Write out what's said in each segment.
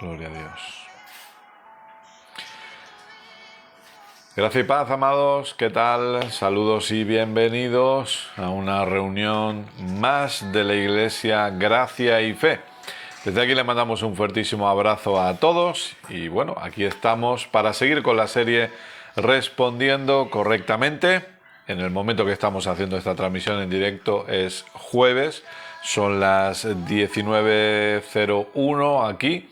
Gloria a Dios. Gracia y paz, amados. ¿Qué tal? Saludos y bienvenidos a una reunión más de la Iglesia Gracia y Fe. Desde aquí le mandamos un fuertísimo abrazo a todos y bueno, aquí estamos para seguir con la serie Respondiendo Correctamente. En el momento que estamos haciendo esta transmisión en directo es jueves, son las 19:01 aquí.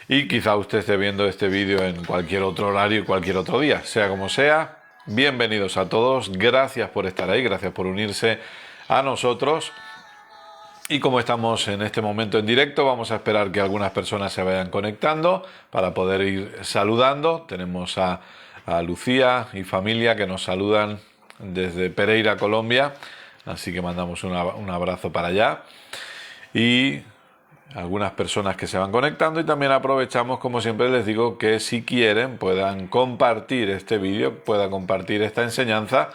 Y quizá usted esté viendo este vídeo en cualquier otro horario y cualquier otro día. Sea como sea, bienvenidos a todos. Gracias por estar ahí, gracias por unirse a nosotros. Y como estamos en este momento en directo, vamos a esperar que algunas personas se vayan conectando para poder ir saludando. Tenemos a Lucía y familia que nos saludan desde Pereira, Colombia. Así que mandamos un abrazo para allá. Y algunas personas que se van conectando y también aprovechamos, como siempre les digo, que si quieren puedan compartir este vídeo, puedan compartir esta enseñanza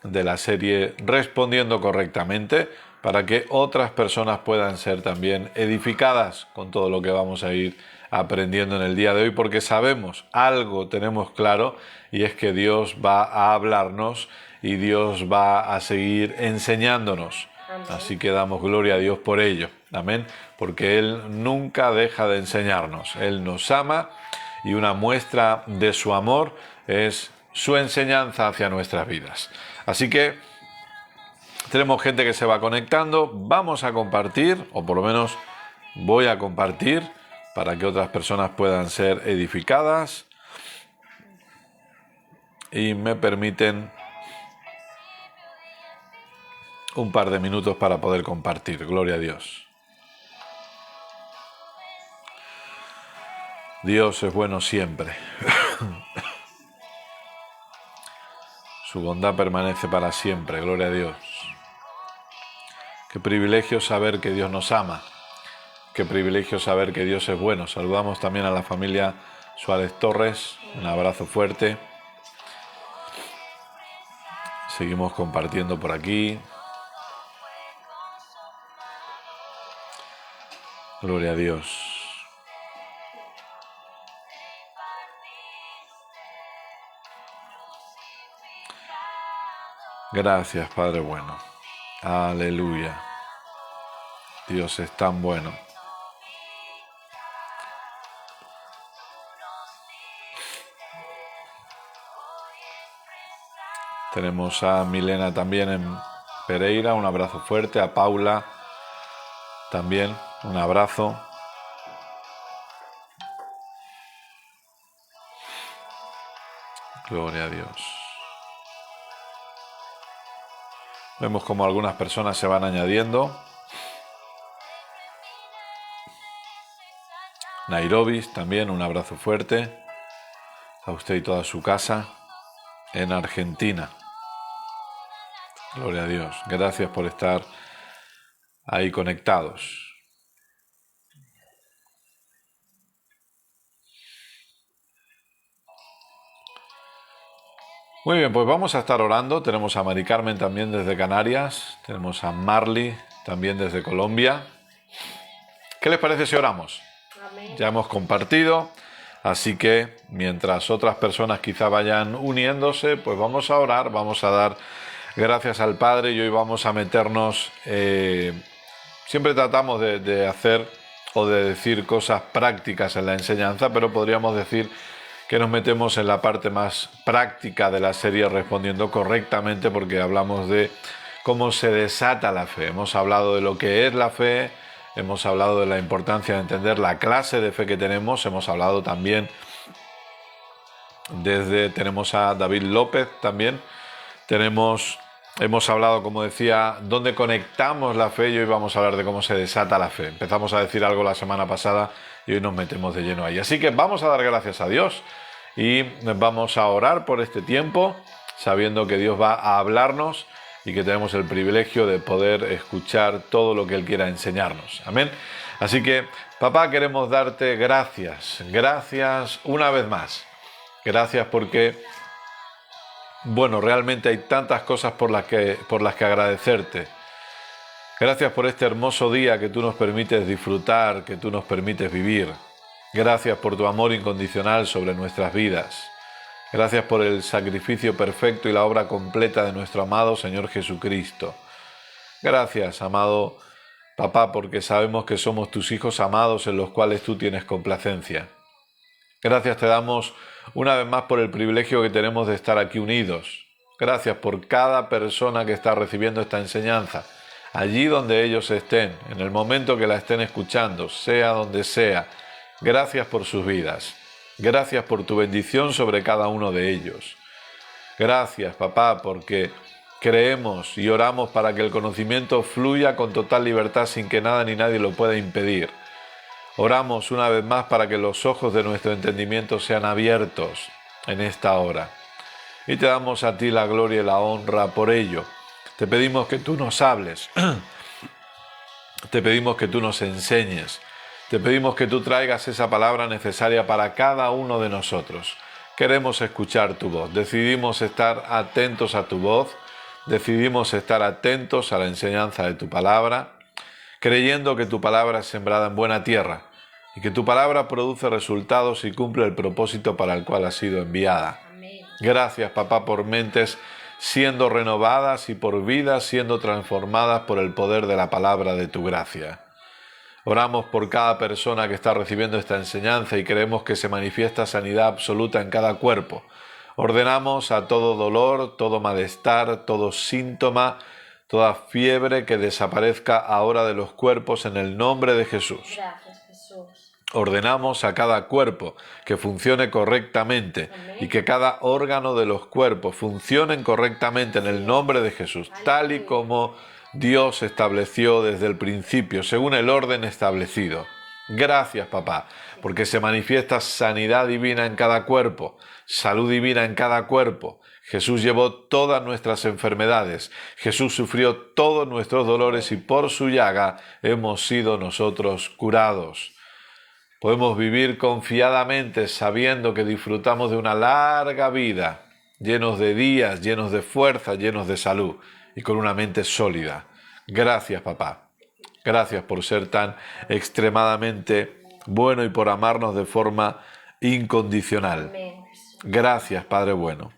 de la serie Respondiendo Correctamente para que otras personas puedan ser también edificadas con todo lo que vamos a ir aprendiendo en el día de hoy, porque sabemos, algo tenemos claro, y es que Dios va a hablarnos y Dios va a seguir enseñándonos. Amén. Así que damos gloria a Dios por ello. Amén. Porque Él nunca deja de enseñarnos. Él nos ama y una muestra de su amor es su enseñanza hacia nuestras vidas. Así que tenemos gente que se va conectando. Vamos a compartir, o por lo menos voy a compartir, para que otras personas puedan ser edificadas. Y me permiten un par de minutos para poder compartir. Gloria a Dios. Dios es bueno siempre. Su bondad permanece para siempre. Gloria a Dios. Qué privilegio saber que Dios nos ama. Qué privilegio saber que Dios es bueno. Saludamos también a la familia Suárez Torres. Un abrazo fuerte. Seguimos compartiendo por aquí. Gloria a Dios. Gracias, Padre bueno. Aleluya. Dios es tan bueno. Tenemos a Milena también en Pereira, un abrazo fuerte. A Paula también, un abrazo. Gloria a Dios. Vemos como algunas personas se van añadiendo. Nairobi también, un abrazo fuerte. A usted y toda su casa en Argentina. Gloria a Dios. Gracias por estar ahí conectados. Muy bien, pues vamos a estar orando. Tenemos a Mari Carmen también desde Canarias. Tenemos a Marley también desde Colombia. ¿Qué les parece si oramos? Amén. Ya hemos compartido, así que mientras otras personas quizá vayan uniéndose, pues vamos a orar, vamos a dar gracias al Padre y hoy vamos a meternos... siempre tratamos de hacer o de decir cosas prácticas en la enseñanza, pero podríamos decir que nos metemos en la parte más práctica de la serie Respondiendo Correctamente, porque hablamos de cómo se desata la fe. Hemos hablado de lo que es la fe, hemos hablado de la importancia de entender la clase de fe que tenemos, hemos hablado también tenemos a David López también, hemos hablado, como decía, dónde conectamos la fe y hoy vamos a hablar de cómo se desata la fe. Empezamos a decir algo la semana pasada y hoy nos metemos de lleno ahí. Así que vamos a dar gracias a Dios y vamos a orar por este tiempo, sabiendo que Dios va a hablarnos y que tenemos el privilegio de poder escuchar todo lo que Él quiera enseñarnos. Amén. Así que, papá, queremos darte gracias. Gracias una vez más. Gracias porque, bueno, realmente hay tantas cosas por las que agradecerte. Gracias por este hermoso día que tú nos permites disfrutar, que tú nos permites vivir. Gracias por tu amor incondicional sobre nuestras vidas. Gracias por el sacrificio perfecto y la obra completa de nuestro amado Señor Jesucristo. Gracias, amado Papá, porque sabemos que somos tus hijos amados en los cuales tú tienes complacencia. Gracias te damos una vez más por el privilegio que tenemos de estar aquí unidos. Gracias por cada persona que está recibiendo esta enseñanza, allí donde ellos estén, en el momento que la estén escuchando, sea donde sea. Gracias por sus vidas. Gracias por tu bendición sobre cada uno de ellos. Gracias, Papá, porque creemos y oramos para que el conocimiento fluya con total libertad sin que nada ni nadie lo pueda impedir. Oramos una vez más para que los ojos de nuestro entendimiento sean abiertos en esta hora. Y te damos a ti la gloria y la honra por ello. Te pedimos que tú nos hables. Te pedimos que tú nos enseñes. Te pedimos que tú traigas esa palabra necesaria para cada uno de nosotros. Queremos escuchar tu voz. Decidimos estar atentos a tu voz. Decidimos estar atentos a la enseñanza de tu palabra, creyendo que tu palabra es sembrada en buena tierra y que tu palabra produce resultados y cumple el propósito para el cual ha sido enviada. Amén. Gracias, Papá, por mentes siendo renovadas y por vidas siendo transformadas por el poder de la palabra de tu gracia. Oramos por cada persona que está recibiendo esta enseñanza y creemos que se manifiesta sanidad absoluta en cada cuerpo. Ordenamos a todo dolor, todo malestar, todo síntoma, toda fiebre que desaparezca ahora de los cuerpos en el nombre de Jesús. Gracias, Jesús. Ordenamos a cada cuerpo que funcione correctamente. Amén. Y que cada órgano de los cuerpos funcionen correctamente en el nombre de Jesús, tal y como Dios estableció desde el principio, según el orden establecido. Gracias, Papá, porque se manifiesta sanidad divina en cada cuerpo, salud divina en cada cuerpo. Jesús llevó todas nuestras enfermedades, Jesús sufrió todos nuestros dolores y por su llaga hemos sido nosotros curados. Podemos vivir confiadamente sabiendo que disfrutamos de una larga vida, llenos de días, llenos de fuerza, llenos de salud y con una mente sólida. Gracias, Papá. Gracias por ser tan extremadamente bueno y por amarnos de forma incondicional. Gracias, Padre bueno.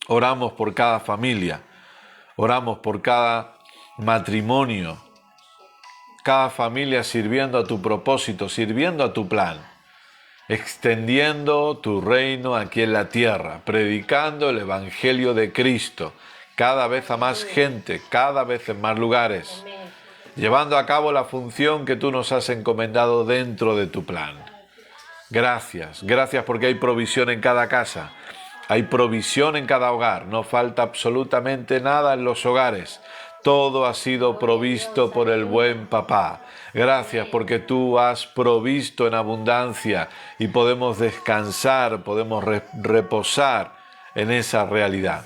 Oramos por cada familia, oramos por cada matrimonio, cada familia sirviendo a tu propósito, sirviendo a tu plan, extendiendo tu reino aquí en la tierra, predicando el Evangelio de Cristo, cada vez a más gente, cada vez en más lugares, llevando a cabo la función que tú nos has encomendado dentro de tu plan. Gracias, gracias porque hay provisión en cada casa, hay provisión en cada hogar, no falta absolutamente nada en los hogares. Todo ha sido provisto por el buen Papá. Gracias porque tú has provisto en abundancia y podemos descansar, podemos reposar en esa realidad,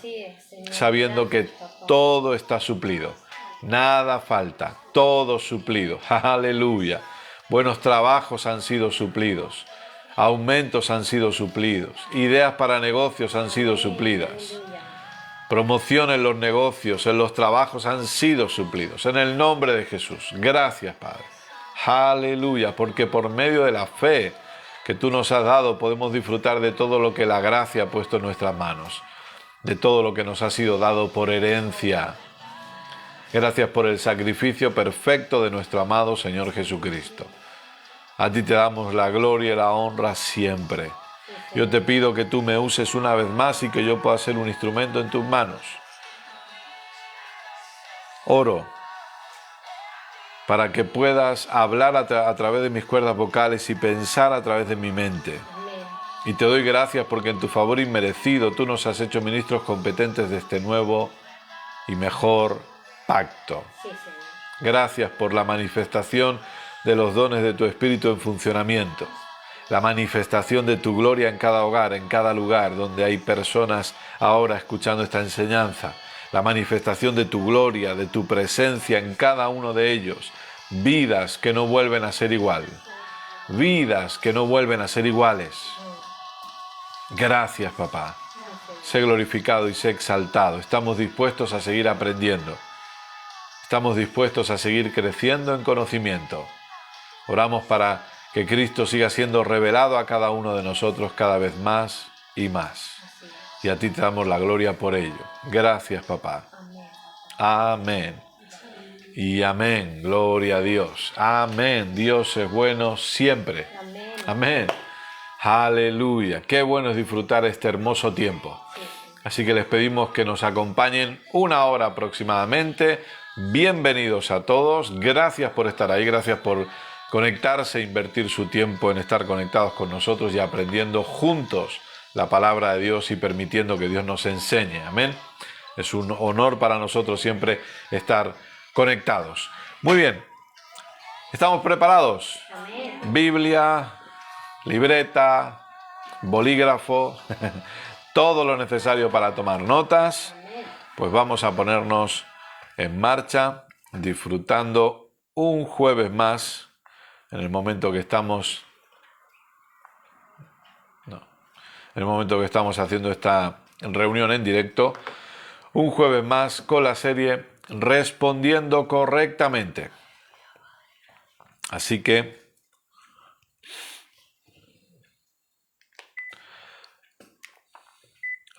sabiendo que todo está suplido. Nada falta, todo suplido. Aleluya. Buenos trabajos han sido suplidos. Aumentos han sido suplidos. Ideas para negocios han sido suplidas. Promoción en los negocios, en los trabajos han sido suplidos. En el nombre de Jesús. Gracias, Padre. Aleluya. Porque por medio de la fe que tú nos has dado podemos disfrutar de todo lo que la gracia ha puesto en nuestras manos. De todo lo que nos ha sido dado por herencia. Gracias por el sacrificio perfecto de nuestro amado Señor Jesucristo. A ti te damos la gloria y la honra siempre. Yo te pido que tú me uses una vez más y que yo pueda ser un instrumento en tus manos. Oro para que puedas hablar a través de mis cuerdas vocales y pensar a través de mi mente. Y te doy gracias porque en tu favor inmerecido tú nos has hecho ministros competentes de este nuevo y mejor pacto. Gracias por la manifestación de los dones de tu Espíritu en funcionamiento. La manifestación de tu gloria en cada hogar, en cada lugar donde hay personas ahora escuchando esta enseñanza. La manifestación de tu gloria, de tu presencia en cada uno de ellos. Vidas que no vuelven a ser igual. Vidas que no vuelven a ser iguales. Gracias, Papá. Sé glorificado y sé exaltado. Estamos dispuestos a seguir aprendiendo. Estamos dispuestos a seguir creciendo en conocimiento. Oramos para que Cristo siga siendo revelado a cada uno de nosotros cada vez más y más. Y a ti te damos la gloria por ello. Gracias, papá. Amén. Y amén. Gloria a Dios. Amén. Dios es bueno siempre. Amén. Aleluya. Qué bueno es disfrutar este hermoso tiempo. Así que les pedimos que nos acompañen 1 hora aproximadamente. Bienvenidos a todos. Gracias por estar ahí. Gracias por conectarse, invertir su tiempo en estar conectados con nosotros y aprendiendo juntos la palabra de Dios y permitiendo que Dios nos enseñe. Amén. Es un honor para nosotros siempre estar conectados. Muy bien. ¿Estamos preparados? Amén. Biblia, libreta, bolígrafo, todo lo necesario para tomar notas. Pues vamos a ponernos en marcha, disfrutando un jueves más en el momento que estamos haciendo esta reunión en directo, un jueves más con la serie Respondiendo Correctamente. Así que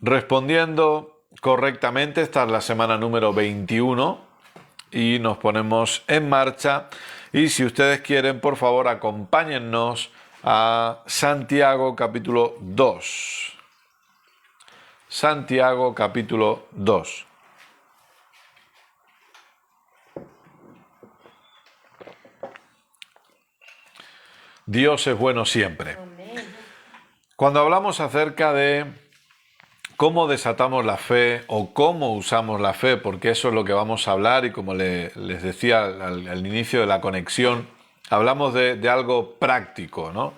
respondiendo correctamente, esta es la semana número 21 y nos ponemos en marcha. Y si ustedes quieren, por favor, acompáñennos a Santiago capítulo 2. Santiago capítulo 2. Dios es bueno siempre. Cuando hablamos acerca de cómo desatamos la fe o cómo usamos la fe, porque eso es lo que vamos a hablar y como les decía al inicio de la conexión, hablamos de algo práctico, ¿no?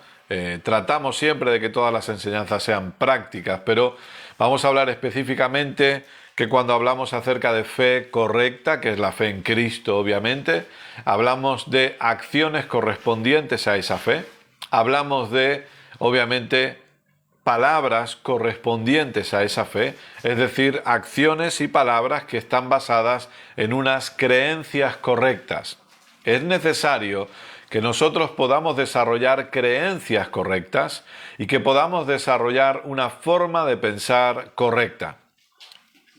Tratamos siempre de que todas las enseñanzas sean prácticas, pero vamos a hablar específicamente que cuando hablamos acerca de fe correcta, que es la fe en Cristo obviamente, hablamos de acciones correspondientes a esa fe, hablamos de, obviamente, palabras correspondientes a esa fe, es decir, acciones y palabras que están basadas en unas creencias correctas. Es necesario que nosotros podamos desarrollar creencias correctas y que podamos desarrollar una forma de pensar correcta.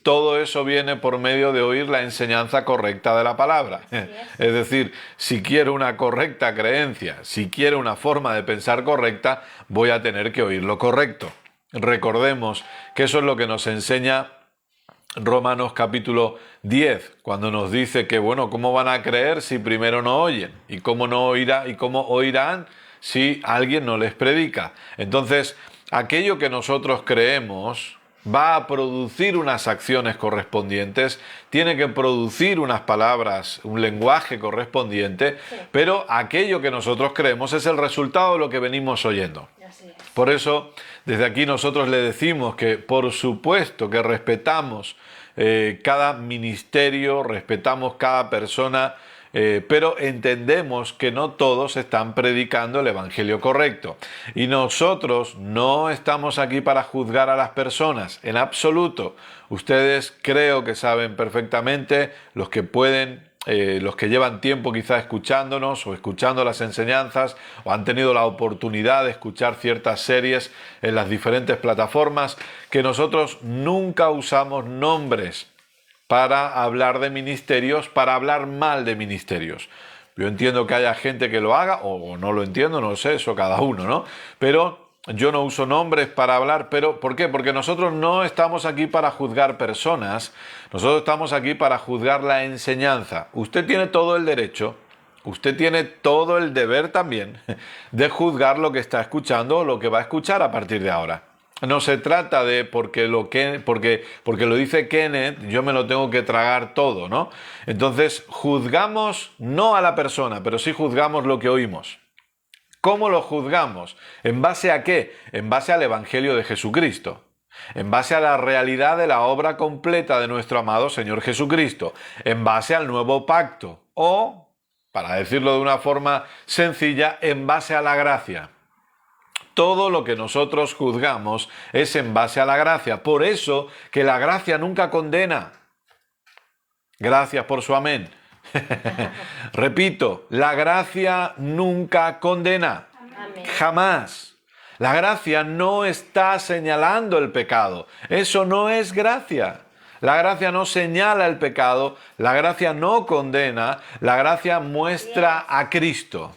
Todo eso viene por medio de oír la enseñanza correcta de la palabra. Es decir, si quiero una correcta creencia, si quiero una forma de pensar correcta, voy a tener que oír lo correcto. Recordemos que eso es lo que nos enseña Romanos capítulo 10, cuando nos dice que, bueno, ¿cómo van a creer si primero no oyen? ¿Y cómo no oirá, y cómo oirán si alguien no les predica? Entonces, aquello que nosotros creemos va a producir unas acciones correspondientes, tiene que producir unas palabras, un lenguaje correspondiente, pero aquello que nosotros creemos es el resultado de lo que venimos oyendo. Por eso, desde aquí nosotros le decimos que, por supuesto, que respetamos cada ministerio, respetamos cada persona, pero entendemos que no todos están predicando el evangelio correcto. Y nosotros no estamos aquí para juzgar a las personas, en absoluto. Ustedes creo que saben perfectamente, los que pueden, los que llevan tiempo quizá escuchándonos o escuchando las enseñanzas o han tenido la oportunidad de escuchar ciertas series en las diferentes plataformas, que nosotros nunca usamos nombres para hablar de ministerios, para hablar mal de ministerios. Yo entiendo que haya gente que lo haga, o no lo entiendo, no lo sé, eso cada uno, ¿no? Pero yo no uso nombres para hablar, pero ¿por qué? Porque nosotros no estamos aquí para juzgar personas, nosotros estamos aquí para juzgar la enseñanza. Usted tiene todo el derecho, usted tiene todo el deber también de juzgar lo que está escuchando o lo que va a escuchar a partir de ahora. No se trata de porque lo dice Kenneth, yo me lo tengo que tragar todo, ¿no? Entonces, juzgamos no a la persona, pero sí juzgamos lo que oímos. ¿Cómo lo juzgamos? ¿En base a qué? En base al Evangelio de Jesucristo. En base a la realidad de la obra completa de nuestro amado Señor Jesucristo. En base al nuevo pacto. O, para decirlo de una forma sencilla, en base a la gracia. Todo lo que nosotros juzgamos es en base a la gracia. Por eso que la gracia nunca condena. Gracias por su amén. Repito, la gracia nunca condena. Amén. Jamás. La gracia no está señalando el pecado. Eso no es gracia. La gracia no señala el pecado, la gracia no condena, la gracia muestra a Cristo.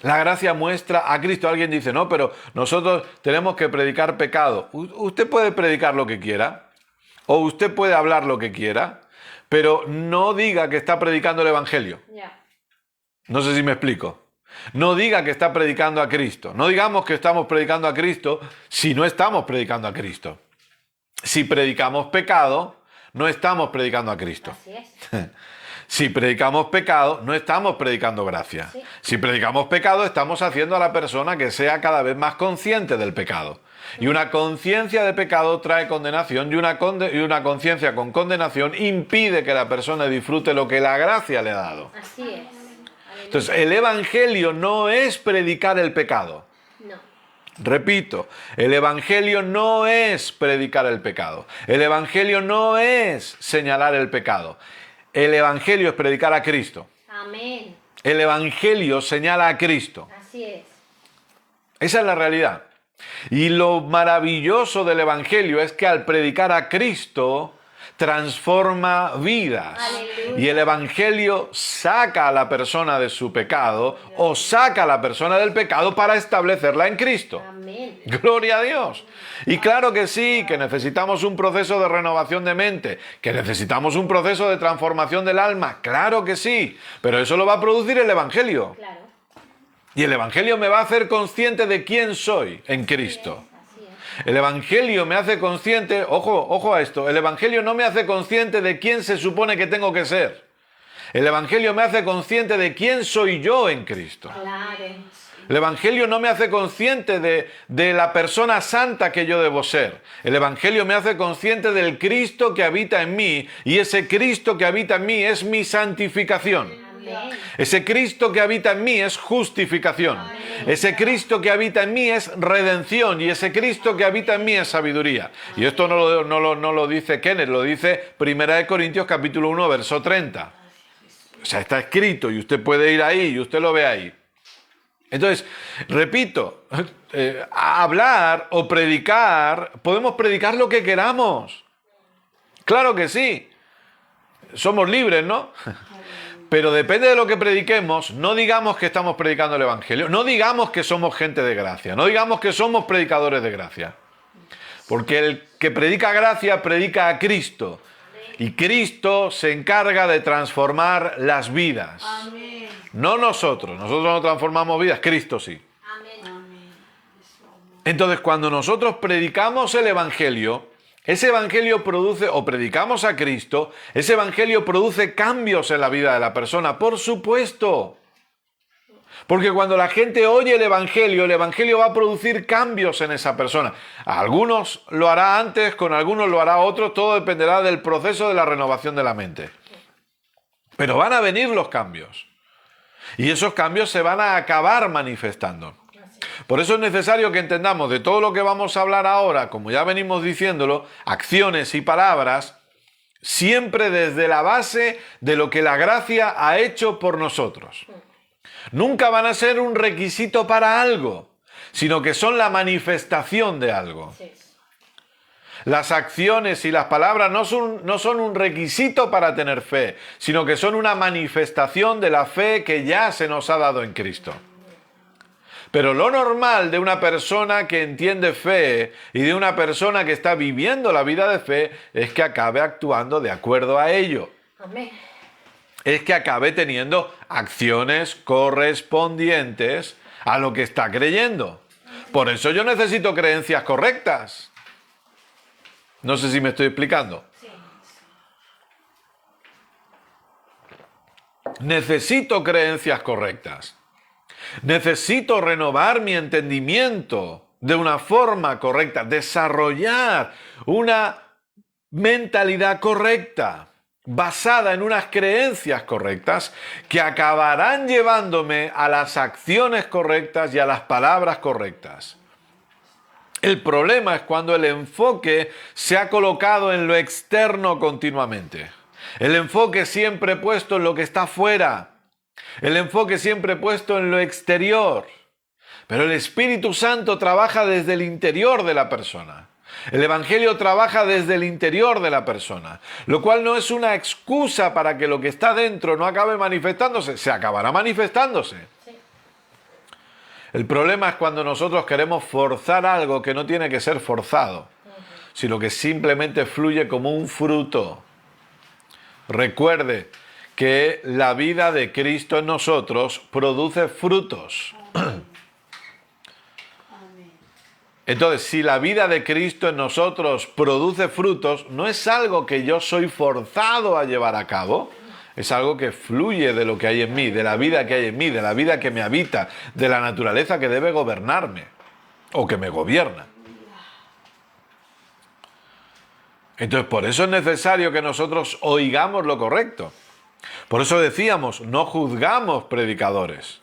La gracia muestra a Cristo. Alguien dice, no, pero nosotros tenemos que predicar pecado. Usted puede predicar lo que quiera, o usted puede hablar lo que quiera, pero no diga que está predicando el Evangelio. Ya. No sé si me explico. No diga que está predicando a Cristo. No digamos que estamos predicando a Cristo si no estamos predicando a Cristo. Si predicamos pecado, no estamos predicando a Cristo. Así es. Si predicamos pecado, no estamos predicando gracia. Sí. Si predicamos pecado, estamos haciendo a la persona que sea cada vez más consciente del pecado. Y una conciencia de pecado trae condenación, y una conciencia con condenación impide que la persona disfrute lo que la gracia le ha dado. Así es. Aleluya. Entonces, el Evangelio no es predicar el pecado. No. Repito, el Evangelio no es predicar el pecado. El Evangelio no es señalar el pecado. El Evangelio es predicar a Cristo. Amén. El Evangelio señala a Cristo. Así es. Esa es la realidad. Y lo maravilloso del Evangelio es que al predicar a Cristo transforma vidas. Aleluya. Y el Evangelio saca a la persona de su pecado o saca a la persona del pecado para establecerla en Cristo. Amén. Gloria a Dios. Y claro que sí, que necesitamos un proceso de renovación de mente, que necesitamos un proceso de transformación del alma, claro que sí, pero eso lo va a producir el Evangelio. Claro. Y el Evangelio me va a hacer consciente de quién soy en Cristo. Así es. El Evangelio me hace consciente, ojo a esto, el Evangelio no me hace consciente de quién se supone que tengo que ser. El Evangelio me hace consciente de quién soy yo en Cristo. Claro. El Evangelio no me hace consciente de la persona santa que yo debo ser. El Evangelio me hace consciente del Cristo que habita en mí, y ese Cristo que habita en mí es mi santificación. Amén. Ese Cristo que habita en mí es justificación. Ese Cristo que habita en mí es redención, y ese Cristo que habita en mí es sabiduría. Y esto no lo dice Kenneth, lo dice 1 Corintios capítulo 1, verso 30. O sea, está escrito y usted puede ir ahí y usted lo ve ahí. Entonces, repito, hablar o predicar, podemos predicar lo que queramos. Claro que sí. Somos libres, ¿no? Pero depende de lo que prediquemos. No digamos que estamos predicando el Evangelio. No digamos que somos gente de gracia. No digamos que somos predicadores de gracia. Porque el que predica gracia predica a Cristo. Y Cristo se encarga de transformar las vidas. Amén. No nosotros. Nosotros no transformamos vidas. Cristo sí. Amén. Entonces, cuando nosotros predicamos el Evangelio, ese Evangelio produce, o predicamos a Cristo, ese Evangelio produce cambios en la vida de la persona, por supuesto. Porque cuando la gente oye el Evangelio va a producir cambios en esa persona. A algunos lo hará antes, con algunos lo hará otros, todo dependerá del proceso de la renovación de la mente. Pero van a venir los cambios. Y esos cambios se van a acabar manifestando. Por eso es necesario que entendamos de todo lo que vamos a hablar ahora, como ya venimos diciéndolo, acciones y palabras, siempre desde la base de lo que la gracia ha hecho por nosotros. Nunca van a ser un requisito para algo, sino que son la manifestación de algo. Sí. Las acciones y las palabras no son un requisito para tener fe, sino que son una manifestación de la fe que ya se nos ha dado en Cristo. Pero lo normal de una persona que entiende fe y de una persona que está viviendo la vida de fe es que acabe actuando de acuerdo a ello. Amén. Es que acabe teniendo acciones correspondientes a lo que está creyendo. Por eso yo necesito creencias correctas. No sé si me estoy explicando. Necesito creencias correctas. Necesito renovar mi entendimiento de una forma correcta, desarrollar una mentalidad correcta, basada en unas creencias correctas que acabarán llevándome a las acciones correctas y a las palabras correctas. El problema es cuando el enfoque se ha colocado en lo externo continuamente. El enfoque siempre puesto en lo que está fuera. El enfoque siempre puesto en lo exterior. Pero el Espíritu Santo trabaja desde el interior de la persona. El Evangelio trabaja desde el interior de la persona, lo cual no es una excusa para que lo que está dentro no acabe manifestándose. Se acabará manifestándose. Sí. El problema es cuando nosotros queremos forzar algo que no tiene que ser forzado, sino que simplemente fluye como un fruto. Recuerde que la vida de Cristo en nosotros produce frutos. Amén. Entonces, si la vida de Cristo en nosotros produce frutos, no es algo que yo soy forzado a llevar a cabo, es algo que fluye de lo que hay en mí, de la vida que hay en mí, de la vida que me habita, de la naturaleza que debe gobernarme o que me gobierna. Entonces, por eso es necesario que nosotros oigamos lo correcto. Por eso decíamos, no juzgamos predicadores,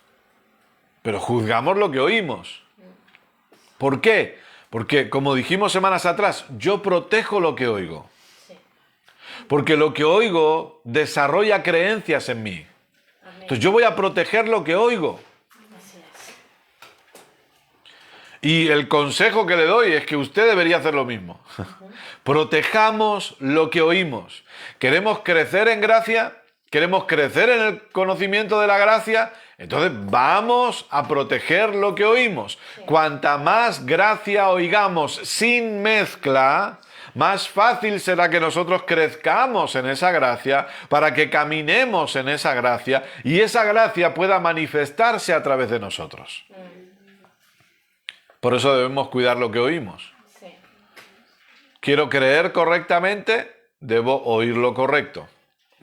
pero juzgamos lo que oímos. ¿Por qué? Porque, como dijimos semanas atrás, yo protejo lo que oigo. Sí. Porque lo que oigo desarrolla creencias en mí. Amén. Entonces yo voy a proteger lo que oigo. Así es. Y el consejo que le doy es que usted debería hacer lo mismo. Protejamos lo que oímos. ¿Queremos crecer en gracia? ¿Queremos crecer en el conocimiento de la gracia? Entonces vamos a proteger lo que oímos. Sí. Cuanta más gracia oigamos sin mezcla, más fácil será que nosotros crezcamos en esa gracia, para que caminemos en esa gracia y esa gracia pueda manifestarse a través de nosotros. Por eso debemos cuidar lo que oímos. Sí. Quiero creer correctamente, debo oír lo correcto.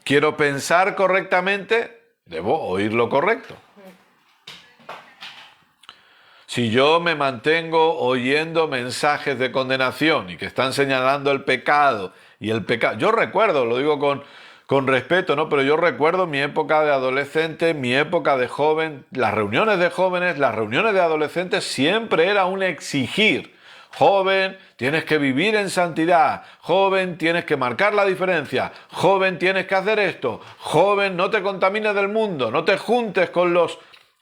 Quiero pensar correctamente, debo oír lo correcto. Si yo me mantengo oyendo mensajes de condenación y que están señalando el pecado y el pecado, yo recuerdo, lo digo con respeto, ¿no? Pero yo recuerdo mi época de adolescente, mi época de joven, las reuniones de jóvenes, las reuniones de adolescentes siempre era un exigir. Joven, tienes que vivir en santidad. Joven, tienes que marcar la diferencia. Joven, tienes que hacer esto. Joven, no te contamines del mundo. No te juntes con los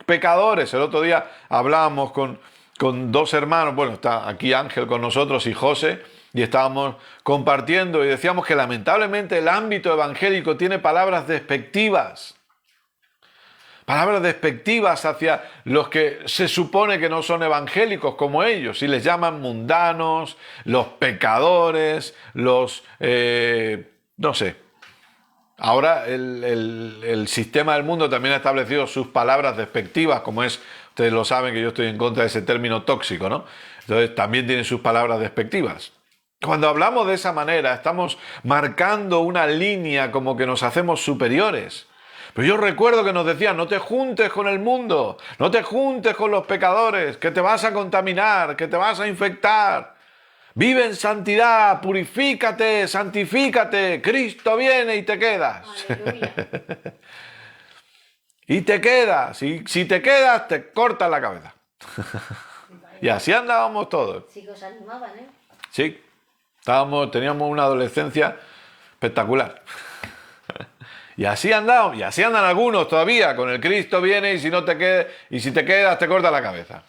pecadores. El otro día hablábamos con dos hermanos. Bueno, está aquí Ángel con nosotros y José. Y estábamos compartiendo y decíamos que lamentablemente el ámbito evangélico tiene palabras despectivas. Palabras despectivas hacia los que se supone que no son evangélicos como ellos, y les llaman mundanos, los pecadores, los... no sé. Ahora el sistema del mundo también ha establecido sus palabras despectivas, como es, ustedes lo saben que yo estoy en contra de ese término tóxico, ¿no? Entonces también tienen sus palabras despectivas. Cuando hablamos de esa manera, estamos marcando una línea como que nos hacemos superiores. Pero yo recuerdo que nos decían, no te juntes con el mundo, no te juntes con los pecadores, que te vas a contaminar, que te vas a infectar. Vive en santidad, purifícate, santifícate, Cristo viene y te quedas. Aleluya. Y te quedas, y si te quedas, te cortas la cabeza. Y así andábamos todos. Sí que os animaban, ¿eh? Sí, teníamos una adolescencia espectacular. Y así andamos, y así andan algunos todavía, con el Cristo viene y si te quedas te corta la cabeza.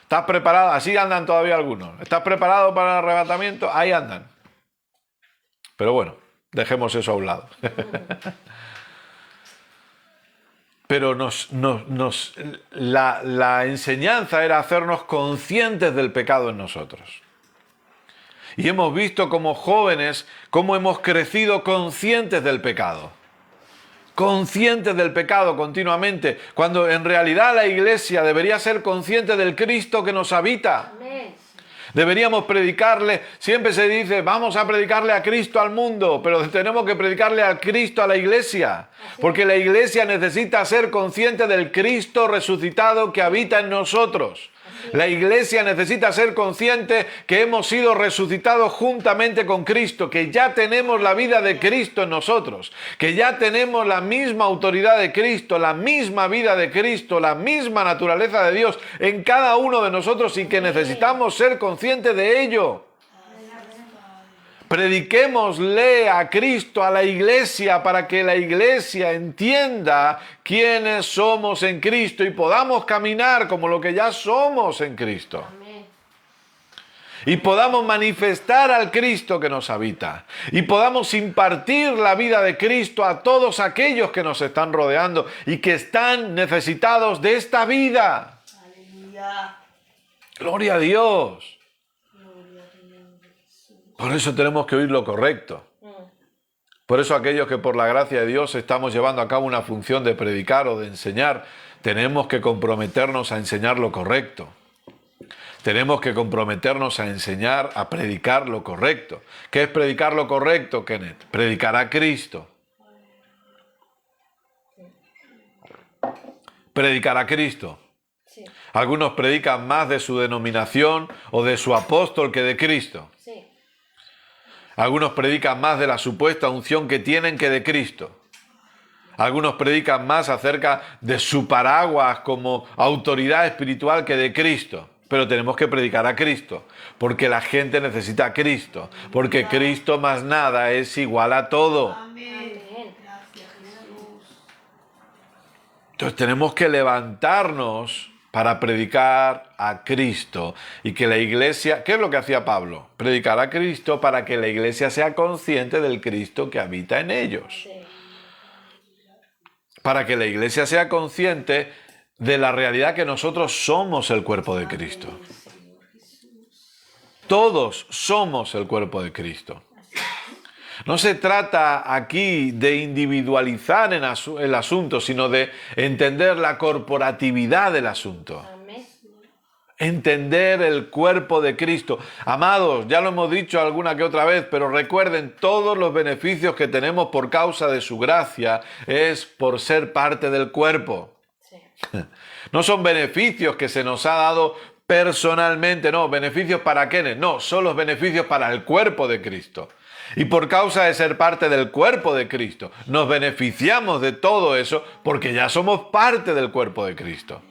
¿Estás preparado? Así andan todavía algunos. ¿Estás preparado para el arrebatamiento? Ahí andan. Pero bueno, dejemos eso a un lado. Pero la enseñanza era hacernos conscientes del pecado en nosotros. Y hemos visto como jóvenes cómo hemos crecido conscientes del pecado. Conscientes del pecado continuamente, cuando en realidad la iglesia debería ser consciente del Cristo que nos habita. Amén. Deberíamos predicarle, siempre se dice, vamos a predicarle a Cristo al mundo, pero tenemos que predicarle a Cristo a la iglesia, porque la iglesia necesita ser consciente del Cristo resucitado que habita en nosotros. La iglesia necesita ser consciente que hemos sido resucitados juntamente con Cristo, que ya tenemos la vida de Cristo en nosotros, que ya tenemos la misma autoridad de Cristo, la misma vida de Cristo, la misma naturaleza de Dios en cada uno de nosotros y que necesitamos ser conscientes de ello. Prediquémosle a Cristo, a la iglesia, para que la iglesia entienda quiénes somos en Cristo y podamos caminar como lo que ya somos en Cristo. Amén. Y podamos manifestar al Cristo que nos habita. Y podamos impartir la vida de Cristo a todos aquellos que nos están rodeando y que están necesitados de esta vida. Aleluya. Gloria a Dios. Por eso tenemos que oír lo correcto. Por eso aquellos que por la gracia de Dios estamos llevando a cabo una función de predicar o de enseñar, tenemos que comprometernos a enseñar lo correcto. Tenemos que comprometernos a enseñar, a predicar lo correcto. ¿Qué es predicar lo correcto, Kenneth? Predicar a Cristo. Predicar a Cristo. Sí. Algunos predican más de su denominación o de su apóstol que de Cristo. Sí. Algunos predican más de la supuesta unción que tienen que de Cristo. Algunos predican más acerca de su paraguas como autoridad espiritual que de Cristo. Pero tenemos que predicar a Cristo, porque la gente necesita a Cristo, porque Cristo más nada es igual a todo. Amén. Entonces tenemos que levantarnos para predicar a Cristo y que la iglesia, ¿qué es lo que hacía Pablo? Predicar a Cristo para que la iglesia sea consciente del Cristo que habita en ellos. Sí. Para que la iglesia sea consciente de la realidad que nosotros somos el cuerpo de Cristo. Todos somos el cuerpo de Cristo. No se trata aquí de individualizar el asunto, sino de entender la corporatividad del asunto. Amén. Entender el cuerpo de Cristo. Amados, ya lo hemos dicho alguna que otra vez, pero recuerden, todos los beneficios que tenemos por causa de su gracia es por ser parte del cuerpo. Sí. No son beneficios que se nos ha dado personalmente, no, beneficios para quiénes, no, son los beneficios para el cuerpo de Cristo. Y por causa de ser parte del cuerpo de Cristo, nos beneficiamos de todo eso porque ya somos parte del cuerpo de Cristo.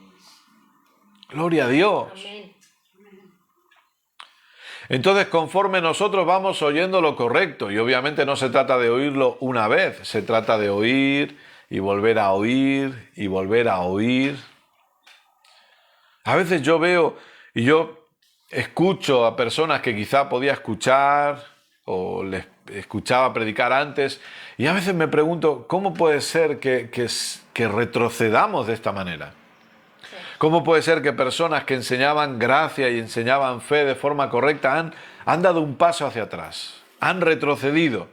Gloria a Dios. Amén. Entonces, conforme nosotros vamos oyendo lo correcto, y obviamente no se trata de oírlo una vez, se trata de oír y volver a oír y volver a oír. A veces yo veo y yo escucho a personas que quizá podía escuchar o les escuchaba predicar antes, y a veces me pregunto, ¿cómo puede ser que retrocedamos de esta manera? ¿Cómo puede ser que personas que enseñaban gracia y enseñaban fe de forma correcta han dado un paso hacia atrás, han retrocedido?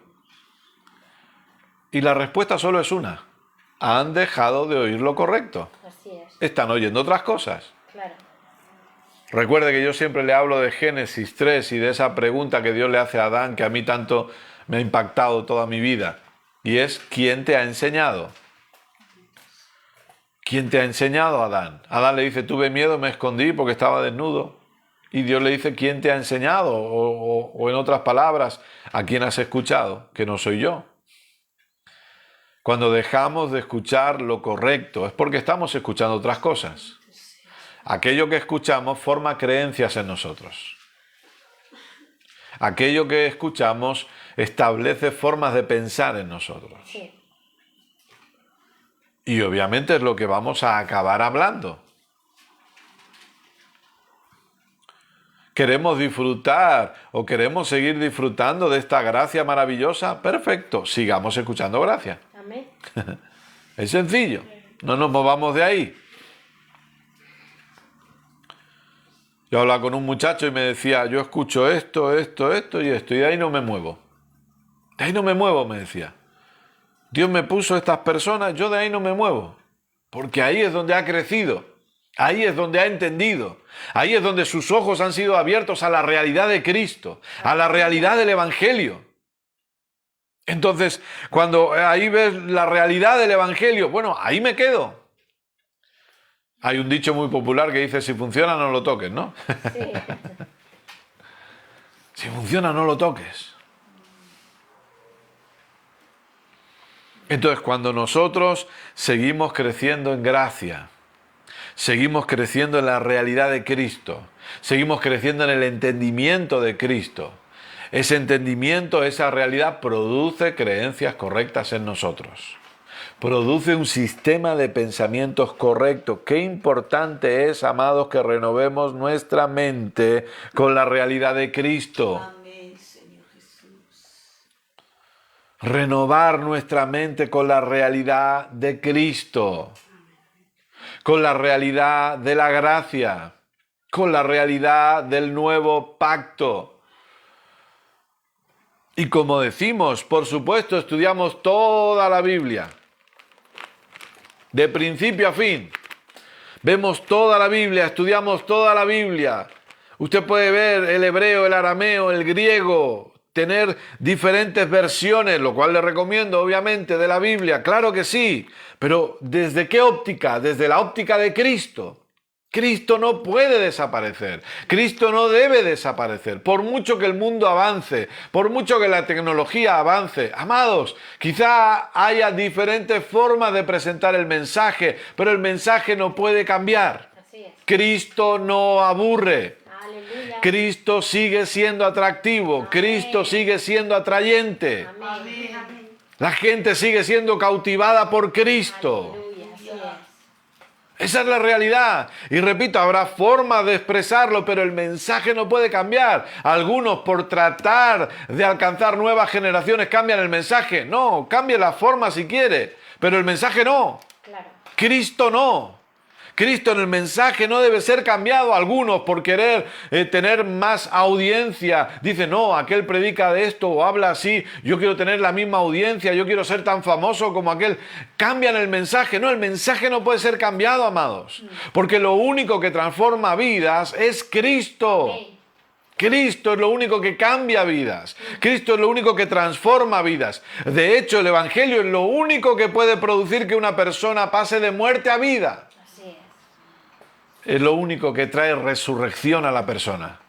Y la respuesta solo es una: han dejado de oír lo correcto. Así es. Están oyendo otras cosas. Claro. Recuerde que yo siempre le hablo de Génesis 3 y de esa pregunta que Dios le hace a Adán, que a mí tanto me ha impactado toda mi vida. Y es, ¿quién te ha enseñado? ¿Quién te ha enseñado, Adán? Adán le dice, tuve miedo, me escondí porque estaba desnudo. Y Dios le dice, ¿quién te ha enseñado? O en otras palabras, ¿a quién has escuchado? Que no soy yo. Cuando dejamos de escuchar lo correcto es porque estamos escuchando otras cosas. Aquello que escuchamos forma creencias en nosotros. Aquello que escuchamos establece formas de pensar en nosotros. Sí. Y obviamente es lo que vamos a acabar hablando. ¿Queremos disfrutar o queremos seguir disfrutando de esta gracia maravillosa? Perfecto, sigamos escuchando gracia. Amén. Es sencillo, no nos movamos de ahí. Yo hablaba con un muchacho y me decía, yo escucho esto y esto, y de ahí no me muevo. De ahí no me muevo, me decía. Dios me puso estas personas, yo de ahí no me muevo. Porque ahí es donde ha crecido, ahí es donde ha entendido, ahí es donde sus ojos han sido abiertos a la realidad de Cristo, a la realidad del Evangelio. Entonces, cuando ahí ves la realidad del Evangelio, bueno, ahí me quedo. Hay un dicho muy popular que dice, si funciona no lo toques, ¿no? Sí. Si funciona no lo toques. Entonces, cuando nosotros seguimos creciendo en gracia, seguimos creciendo en la realidad de Cristo, seguimos creciendo en el entendimiento de Cristo, Ese entendimiento, esa realidad produce creencias correctas en nosotros. Produce un sistema de pensamientos correctos. Qué importante es, amados, que renovemos nuestra mente con la realidad de Cristo. Amén, Señor Jesús. Renovar nuestra mente con la realidad de Cristo. Con la realidad de la gracia. Con la realidad del nuevo pacto. Y como decimos, por supuesto, estudiamos toda la Biblia. De principio a fin. Vemos toda la Biblia, estudiamos toda la Biblia. Usted puede ver el hebreo, el arameo, el griego, tener diferentes versiones, lo cual le recomiendo, obviamente, de la Biblia. Claro que sí, pero ¿desde qué óptica? Desde la óptica de Cristo. Cristo no puede desaparecer, Cristo no debe desaparecer, por mucho que el mundo avance, por mucho que la tecnología avance. Amados, quizá haya diferentes formas de presentar el mensaje, pero el mensaje no puede cambiar. Así es. Cristo no aburre, Aleluya. Cristo sigue siendo atractivo, Amén. Cristo sigue siendo atrayente, Amén. la gente sigue siendo cautivada por Cristo. Aleluya. Así es. Esa es la realidad. Y repito, habrá formas de expresarlo, pero el mensaje no puede cambiar. Algunos, por tratar de alcanzar nuevas generaciones, cambian el mensaje. No, cambie la forma si quiere, pero el mensaje no. Claro. Cristo no. Cristo en el mensaje no debe ser cambiado. Algunos, por querer tener más audiencia, dicen, no, aquel predica de esto o habla así, yo quiero tener la misma audiencia, yo quiero ser tan famoso como aquel. Cambian el mensaje. No, el mensaje no puede ser cambiado, amados, porque lo único que transforma vidas es Cristo. Amén. Cristo es lo único que cambia vidas. Cristo es lo único que transforma vidas. De hecho, el Evangelio es lo único que puede producir que una persona pase de muerte a vida. Así es. Es lo único que trae resurrección a la persona.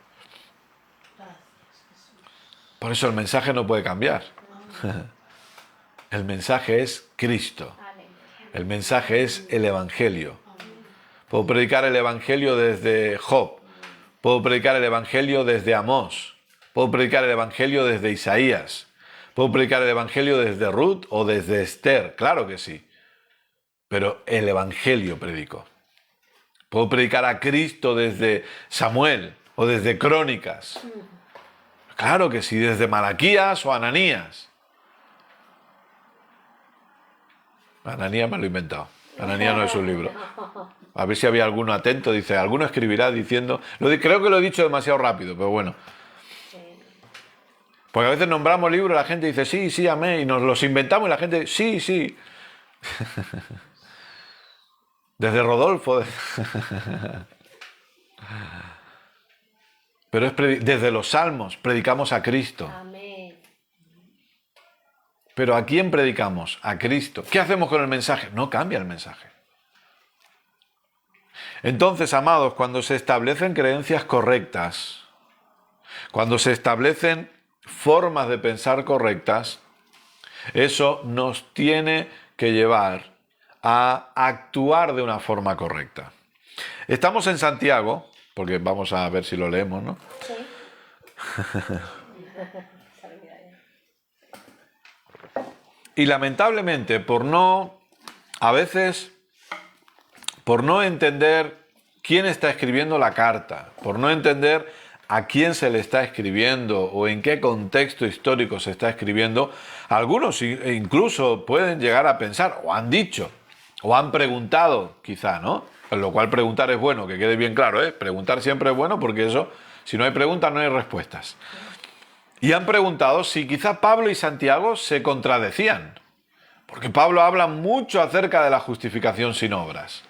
Por eso el mensaje no puede cambiar. El mensaje es Cristo. Aleluya. El mensaje es el Evangelio. Puedo predicar el Evangelio desde Job. Puedo predicar el Evangelio desde Amós. Puedo predicar el Evangelio desde Isaías. Puedo predicar el Evangelio desde Ruth o desde Esther. Claro que sí. Pero el Evangelio predico. Puedo predicar a Cristo desde Samuel o desde Crónicas. Claro que sí, desde Malaquías o Ananías. Ananías me lo he inventado. Ananías no es un libro. A ver si había alguno atento. Dice, alguno escribirá diciendo... Creo que lo he dicho demasiado rápido, pero bueno. Porque a veces nombramos libros y la gente dice, sí, sí, amén. Y nos los inventamos y la gente, sí, sí. Desde Rodolfo. Pero desde los Salmos predicamos a Cristo. Amén. Pero ¿a quién predicamos? A Cristo. ¿Qué hacemos con el mensaje? No cambia el mensaje. Entonces, amados, cuando se establecen creencias correctas, cuando se establecen formas de pensar correctas, eso nos tiene que llevar a actuar de una forma correcta. Estamos en Santiago, porque vamos a ver si lo leemos, ¿no? Sí. Y lamentablemente, a veces, por no entender quién está escribiendo la carta, por no entender a quién se le está escribiendo o en qué contexto histórico se está escribiendo, algunos incluso pueden llegar a pensar, o han dicho, o han preguntado, quizá, ¿no? Lo cual preguntar es bueno, que quede bien claro, ¿eh? Preguntar siempre es bueno porque eso, si no hay preguntas, no hay respuestas. Y han preguntado si quizá Pablo y Santiago se contradecían. Porque Pablo habla mucho acerca de la justificación sin obras.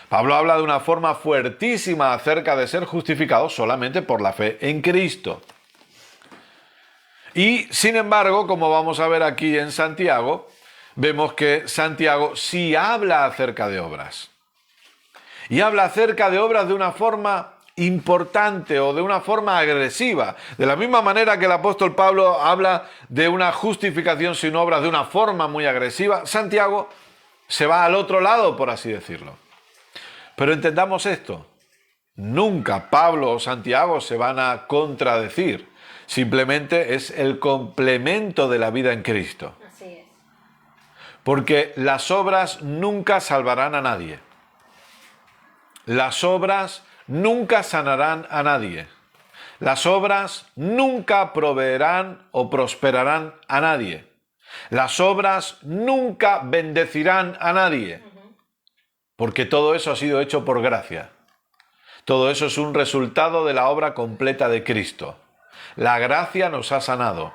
Pablo habla de una forma fuertísima acerca de ser justificado solamente por la fe en Cristo. Y, sin embargo, como vamos a ver aquí en Santiago, vemos que Santiago sí habla acerca de obras. Y habla acerca de obras de una forma importante o de una forma agresiva. De la misma manera que el apóstol Pablo habla de una justificación sin obras de una forma muy agresiva, Santiago se va al otro lado, por así decirlo. Pero entendamos esto, nunca Pablo o Santiago se van a contradecir, Simplemente es el complemento de la vida en Cristo. Así es. Porque las obras nunca salvarán a nadie. Las obras nunca sanarán a nadie. Las obras nunca proveerán o prosperarán a nadie. Las obras nunca bendecirán a nadie. Porque todo eso ha sido hecho por gracia. Todo eso es un resultado de la obra completa de Cristo. La gracia nos ha sanado,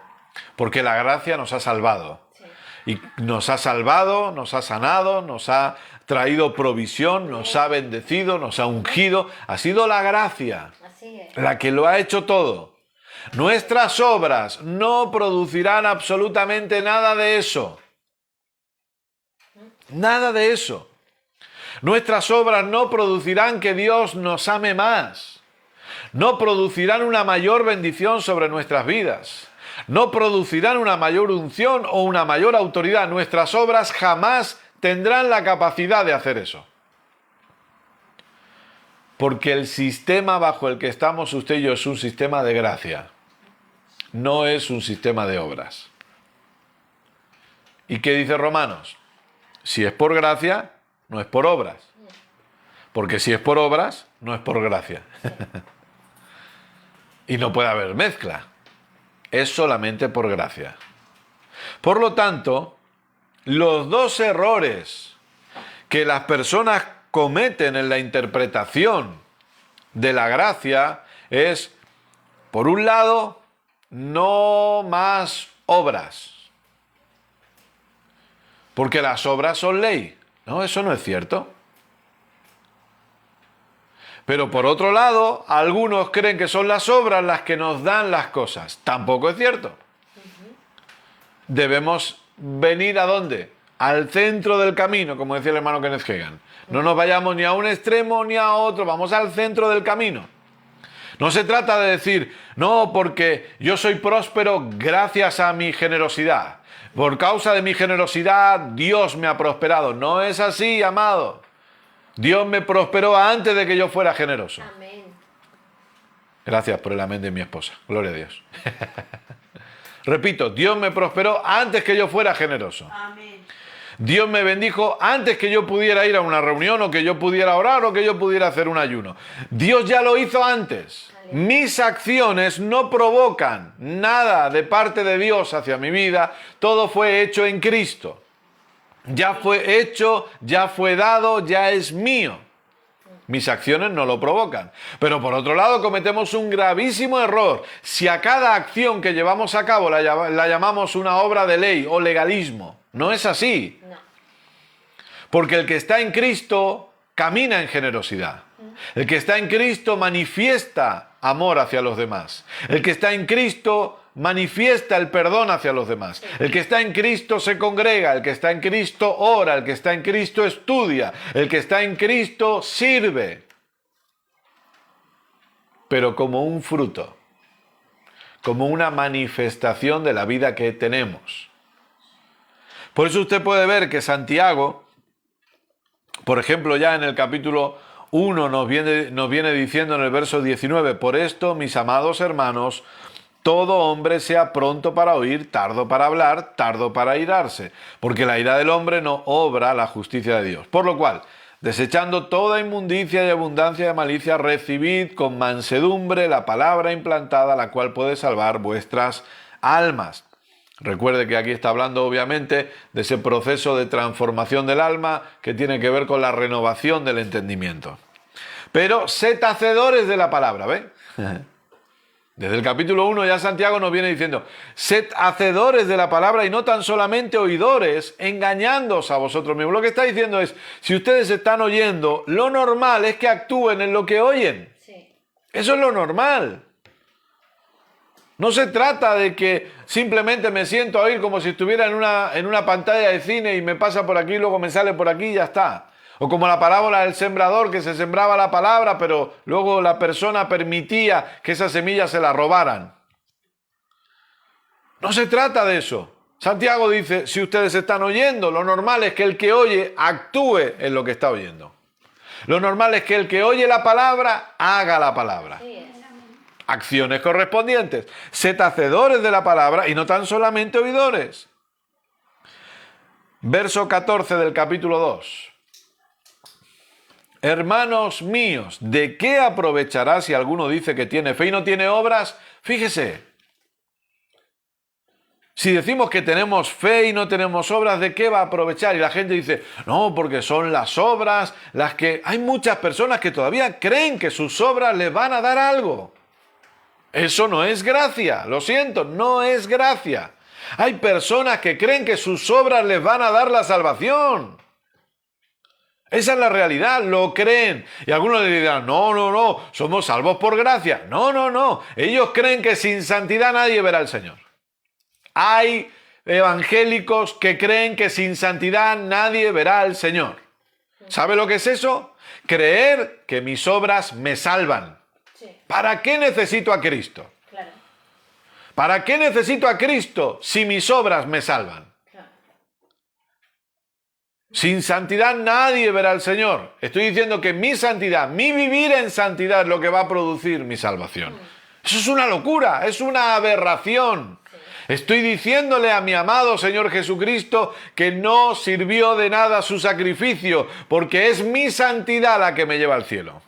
porque la gracia nos ha salvado. Sí. Y nos ha salvado, nos ha sanado, nos ha traído provisión, nos ha bendecido, nos ha ungido. Ha sido la gracia Así es. la que lo ha hecho todo. Nuestras obras no producirán absolutamente nada de eso. Nada de eso. Nuestras obras no producirán que Dios nos ame más. No producirán una mayor bendición sobre nuestras vidas. No producirán una mayor unción o una mayor autoridad. Nuestras obras jamás tendrán la capacidad de hacer eso. Porque el sistema bajo el que estamos usted y yo es un sistema de gracia. No es un sistema de obras. ¿Y qué dice Romanos? Si es por gracia, no es por obras. Porque si es por obras, no es por gracia. Y no puede haber mezcla. Es solamente por gracia. Por lo tanto, los dos errores que las personas cometen en la interpretación de la gracia es, por un lado, no más obras. Porque las obras son ley. No, eso no es cierto. Pero por otro lado, algunos creen que son las obras las que nos dan las cosas. Tampoco es cierto. Debemos venir ¿a dónde? Al centro del camino, como decía el hermano Kenneth Hagin. No nos vayamos ni a un extremo ni a otro, vamos al centro del camino. No se trata de decir, no, porque yo soy próspero gracias a mi generosidad. Por causa de mi generosidad, Dios me ha prosperado. No es así, amado. Dios me prosperó antes de que yo fuera generoso. Amén. Gracias por el amén de mi esposa. Gloria a Dios. Repito, Dios me prosperó antes que yo fuera generoso. Amén. Dios me bendijo antes que yo pudiera ir a una reunión o que yo pudiera orar o que yo pudiera hacer un ayuno. Dios ya lo hizo antes. Mis acciones no provocan nada de parte de Dios hacia mi vida. Todo fue hecho en Cristo. Ya fue hecho, ya fue dado, ya es mío. Mis acciones no lo provocan. Pero por otro lado cometemos un gravísimo error. Si a cada acción que llevamos a cabo la llamamos una obra de ley o legalismo. No es así. No. Porque el que está en Cristo camina en generosidad. El que está en Cristo manifiesta amor hacia los demás. El que está en Cristo manifiesta el perdón hacia los demás. El que está en Cristo se congrega. El que está en Cristo ora. El que está en Cristo estudia. El que está en Cristo sirve. Pero como un fruto. Como una manifestación de la vida que tenemos. Por eso usted puede ver que Santiago, por ejemplo, ya en el capítulo 1 nos viene diciendo en el verso 19, por esto, mis amados hermanos, todo hombre sea pronto para oír, tardo para hablar, tardo para airarse, porque la ira del hombre no obra la justicia de Dios. Por lo cual, desechando toda inmundicia y abundancia de malicia, recibid con mansedumbre la palabra implantada, la cual puede salvar vuestras almas. Recuerde que aquí está hablando obviamente de ese proceso de transformación del alma que tiene que ver con la renovación del entendimiento. Pero sed hacedores de la palabra, ¿ve? Desde el capítulo 1 ya Santiago nos viene diciendo, sed hacedores de la palabra y no tan solamente oidores, engañándoos a vosotros mismos. Lo que está diciendo es, si ustedes están oyendo, lo normal es que actúen en lo que oyen. Sí. Eso es lo normal. No se trata de que simplemente me siento a oír como si estuviera en una pantalla de cine y me pasa por aquí, luego me sale por aquí y ya está. O como la parábola del sembrador, que se sembraba la palabra, pero luego la persona permitía que esa semilla se la robaran. No se trata de eso. Santiago dice, si ustedes están oyendo, lo normal es que el que oye actúe en lo que está oyendo. Lo normal es que el que oye la palabra, haga la palabra. Sí es. acciones correspondientes. Sed hacedores de la palabra y no tan solamente oidores. Verso 14 del capítulo 2. Hermanos míos, ¿de qué aprovechará si alguno dice que tiene fe y no tiene obras? Fíjese, si decimos que tenemos fe y no tenemos obras, ¿de qué va a aprovechar? Y la gente dice, no, porque son las obras las que... Hay muchas personas que todavía creen que sus obras les van a dar algo. Eso no es gracia, lo siento, no es gracia. Hay personas que creen que sus obras les van a dar la salvación. Esa es la realidad, lo creen. Y algunos le dirán, no, somos salvos por gracia. No. Ellos creen que sin santidad nadie verá al Señor. Hay evangélicos que creen que sin santidad nadie verá al Señor. ¿Sabe lo que es eso? Creer que mis obras me salvan. Sí. ¿Para qué necesito a Cristo? Claro. ¿Para qué necesito a Cristo si mis obras me salvan? Sin santidad nadie verá al Señor. Estoy diciendo que mi santidad, mi vivir en santidad es lo que va a producir mi salvación. Eso es una locura, es una aberración. Estoy diciéndole a mi amado Señor Jesucristo que no sirvió de nada su sacrificio, porque es mi santidad la que me lleva al cielo.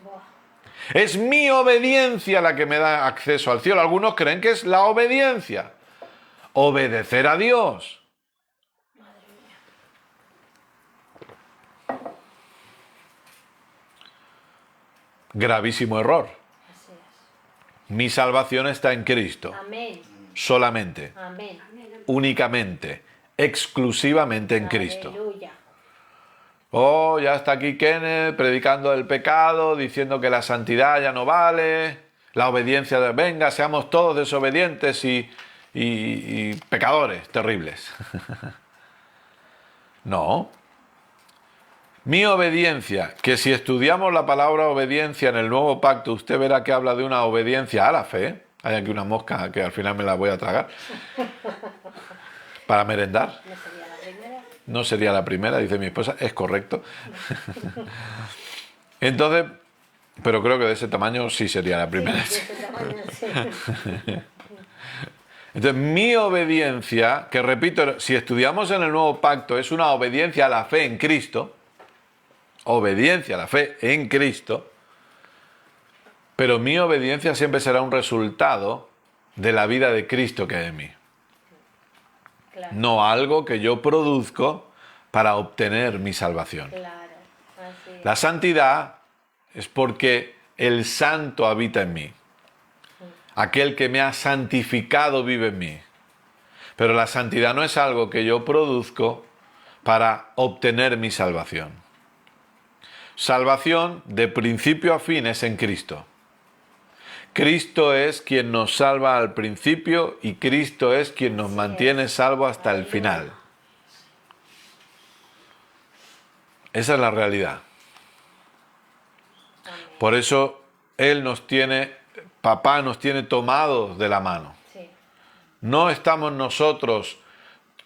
Es mi obediencia la que me da acceso al cielo. Algunos creen que es la obediencia. Obedecer a Dios. Gravísimo error. Así es. Mi salvación está en Cristo. Amén. Solamente, Amén. únicamente, exclusivamente en Cristo. Aleluya. Oh, ya está aquí Kenneth predicando el pecado, diciendo que la santidad ya no vale, la obediencia de... Venga, seamos todos desobedientes y pecadores terribles. No. Mi obediencia, que si estudiamos la palabra obediencia en el Nuevo Pacto, usted verá que habla de una obediencia a la fe. Hay aquí una mosca que al final me la voy a tragar. Para merendar. ¿No sería la primera? No sería la primera, dice mi esposa. Es correcto. Entonces, pero creo que de ese tamaño sí sería la primera. Sí, de ese tamaño, sí. Entonces, mi obediencia, que repito, si estudiamos en el Nuevo Pacto, es una obediencia a la fe en Cristo. Obediencia a la fe en Cristo. Pero mi obediencia siempre será un resultado de la vida de Cristo que hay en mí. Claro. No algo que yo produzco para obtener mi salvación. Claro. Así es. La santidad es porque el santo habita en mí. Aquel que me ha santificado vive en mí. Pero la santidad no es algo que yo produzco para obtener mi salvación. Salvación de principio a fin es en Cristo. Cristo es quien nos salva al principio y Cristo es quien nos mantiene salvo hasta el final. Esa es la realidad. Por eso Él nos tiene, Papá nos tiene tomados de la mano. Sí. No estamos nosotros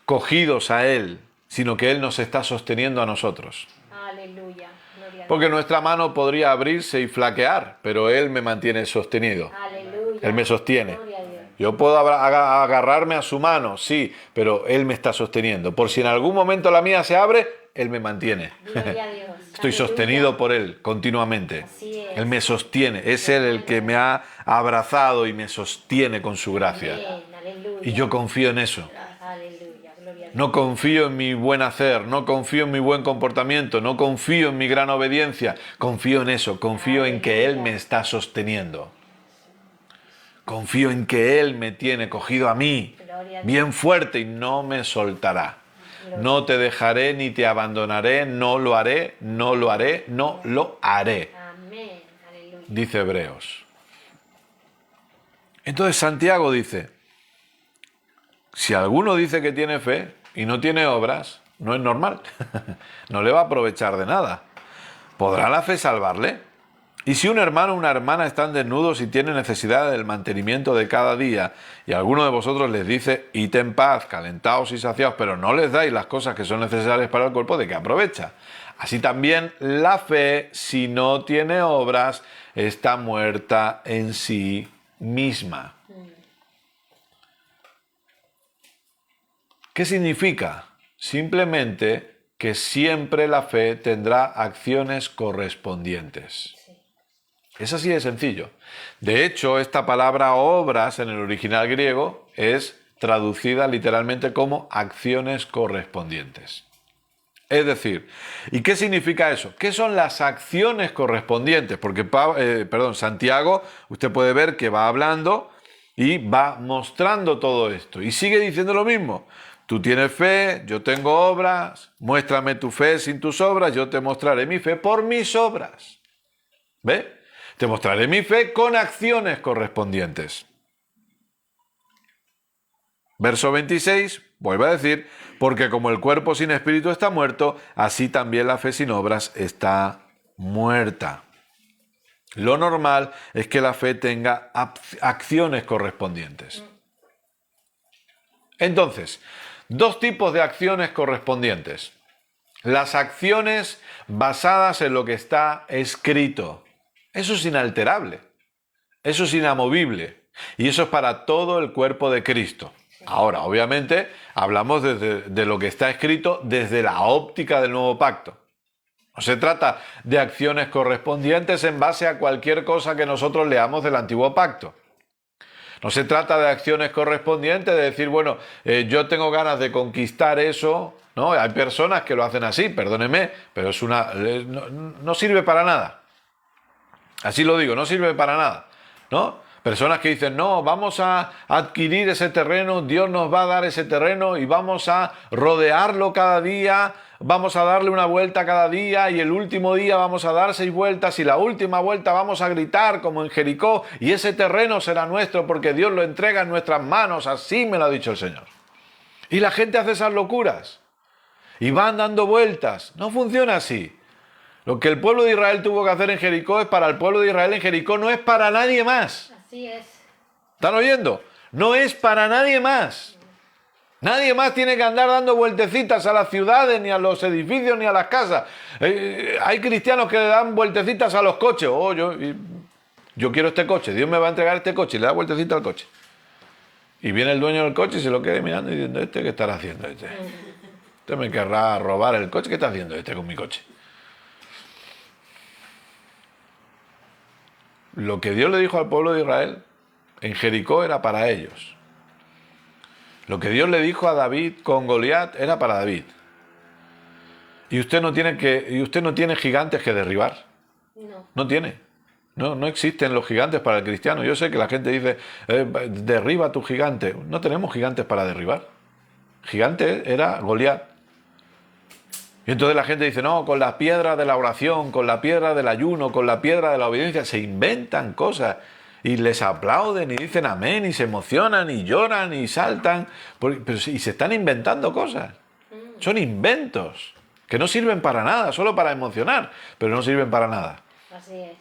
cogidos a Él, sino que Él nos está sosteniendo a nosotros. Aleluya. Gloria a Porque nuestra mano podría abrirse y flaquear, pero Él me mantiene sostenido. Dios. Aleluya. Él me sostiene. Gloria a Dios. Yo puedo agarrarme a su mano, sí, pero Él me está sosteniendo. Por si en algún momento la mía se abre, Él me mantiene. Gloria a Dios. Estoy Aleluya. sostenido por Él continuamente. Así es. Él me sostiene. Es Él el que me ha abrazado y me sostiene con su gracia. Amén. Aleluya. Y yo confío en eso. Aleluya. Gloria a Dios. No confío en mi buen hacer, no confío en mi buen comportamiento, no confío en mi gran obediencia. Confío en eso, confío en que Él me está sosteniendo. Confío en que Él me tiene cogido a mí, bien fuerte, y no me soltará. No te dejaré ni te abandonaré, no lo haré, no lo haré, no lo haré, Amén. Aleluya. dice Hebreos. Entonces Santiago dice, si alguno dice que tiene fe y no tiene obras, no es normal, no le va a aprovechar de nada. ¿Podrá la fe salvarle? Y si un hermano o una hermana están desnudos y tienen necesidad del mantenimiento de cada día, y alguno de vosotros les dice, id en paz, calentaos y saciaos, pero no les dais las cosas que son necesarias para el cuerpo, ¿de qué aprovecha? Así también la fe, si no tiene obras, está muerta en sí misma. ¿Qué significa? Simplemente que siempre la fe tendrá acciones correspondientes. Es así de sencillo. De hecho, esta palabra obras en el original griego es traducida literalmente como acciones correspondientes. Es decir, ¿y qué significa eso? ¿Qué son las acciones correspondientes? Porque Santiago, usted puede ver que va hablando y va mostrando todo esto. Y sigue diciendo lo mismo. Tú tienes fe, yo tengo obras, muéstrame tu fe sin tus obras, yo te mostraré mi fe por mis obras. ¿Ve? Te mostraré mi fe con acciones correspondientes. Verso 26, vuelve a decir, porque como el cuerpo sin espíritu está muerto, así también la fe sin obras está muerta. Lo normal es que la fe tenga acciones correspondientes. Entonces, dos tipos de acciones correspondientes. Las acciones basadas en lo que está escrito. Eso es inalterable. Eso es inamovible. Y eso es para todo el cuerpo de Cristo. Ahora, obviamente, hablamos de lo que está escrito desde la óptica del nuevo pacto. No se trata de acciones correspondientes en base a cualquier cosa que nosotros leamos del antiguo pacto. No se trata de acciones correspondientes, de decir, bueno, yo tengo ganas de conquistar eso, ¿no? Hay personas que lo hacen así, perdóneme, pero no sirve para nada. Así lo digo, no sirve para nada, ¿no? Personas que dicen, no, vamos a adquirir ese terreno, Dios nos va a dar ese terreno y vamos a rodearlo cada día, vamos a darle una vuelta cada día y el último día vamos a dar 6 vueltas y la última vuelta vamos a gritar como en Jericó y ese terreno será nuestro porque Dios lo entrega en nuestras manos, así me lo ha dicho el Señor. Y la gente hace esas locuras y van dando vueltas, no funciona así. Lo que el pueblo de Israel tuvo que hacer en Jericó es para el pueblo de Israel en Jericó, no es para nadie más. Así es. ¿Están oyendo? No es para nadie más. Nadie más tiene que andar dando vueltecitas a las ciudades, ni a los edificios, ni a las casas. Hay cristianos que le dan vueltecitas a los coches. Oh, yo quiero este coche, Dios me va a entregar este coche, y le da vueltecita al coche. Y viene el dueño del coche y se lo queda mirando y diciendo, ¿este qué estará haciendo este? Este me querrá robar el coche, ¿qué está haciendo este con mi coche? Lo que Dios le dijo al pueblo de Israel en Jericó era para ellos. Lo que Dios le dijo a David con Goliat era para David. Y usted no tiene gigantes que derribar. No. No tiene. No existen los gigantes para el cristiano. Yo sé que la gente dice, derriba tu gigante. No tenemos gigantes para derribar. Gigante era Goliat. Y entonces la gente dice, no, con la piedra de la oración, con la piedra del ayuno, con la piedra de la obediencia, se inventan cosas y les aplauden y dicen amén y se emocionan y lloran y saltan y se están inventando cosas. Son inventos que no sirven para nada, solo para emocionar, pero no sirven para nada. Así es.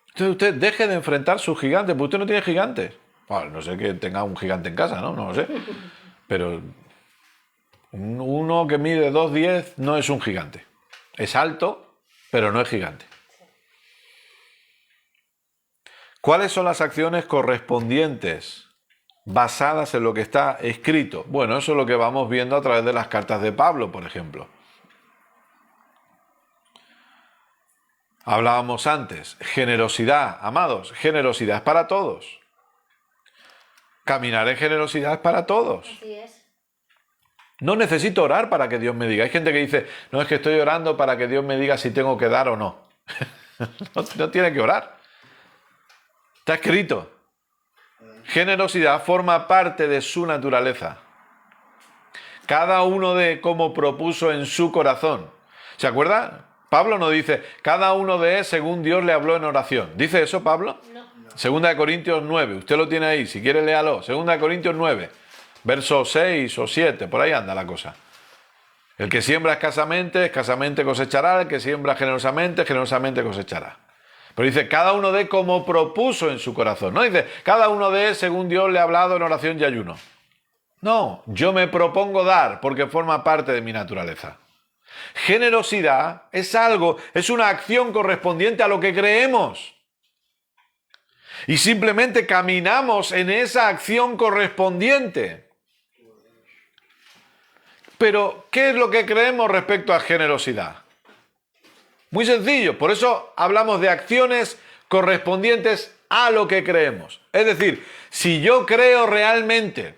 Entonces usted deje de enfrentar sus gigantes, porque usted no tiene gigantes. Bueno, no sé que tenga un gigante en casa, ¿no? No lo sé. Pero uno que mide 2,10 no es un gigante. Es alto, pero no es gigante. ¿Cuáles son las acciones correspondientes basadas en lo que está escrito? Bueno, eso es lo que vamos viendo a través de las cartas de Pablo, por ejemplo. Hablábamos antes, generosidad, amados, generosidad es para todos. Caminar en generosidad es para todos. Así es. No necesito orar para que Dios me diga. Hay gente que dice, no, es que estoy orando para que Dios me diga si tengo que dar o no. No tiene que orar. Está escrito. Generosidad forma parte de su naturaleza. Cada uno de como propuso en su corazón. ¿Se acuerda? Pablo no dice, cada uno de según Dios le habló en oración. ¿Dice eso Pablo? No. 2 Corintios 9. Usted lo tiene ahí. Si quiere, léalo. 2 Corintios 9. Verso 6 o 7, por ahí anda la cosa. El que siembra escasamente cosechará. El que siembra generosamente cosechará. Pero dice, cada uno de como propuso en su corazón. No dice, cada uno de según Dios le ha hablado en oración y ayuno. No, yo me propongo dar porque forma parte de mi naturaleza. Generosidad es una acción correspondiente a lo que creemos. Y simplemente caminamos en esa acción correspondiente. Pero, ¿qué es lo que creemos respecto a generosidad? Muy sencillo, por eso hablamos de acciones correspondientes a lo que creemos. Es decir, si yo creo realmente,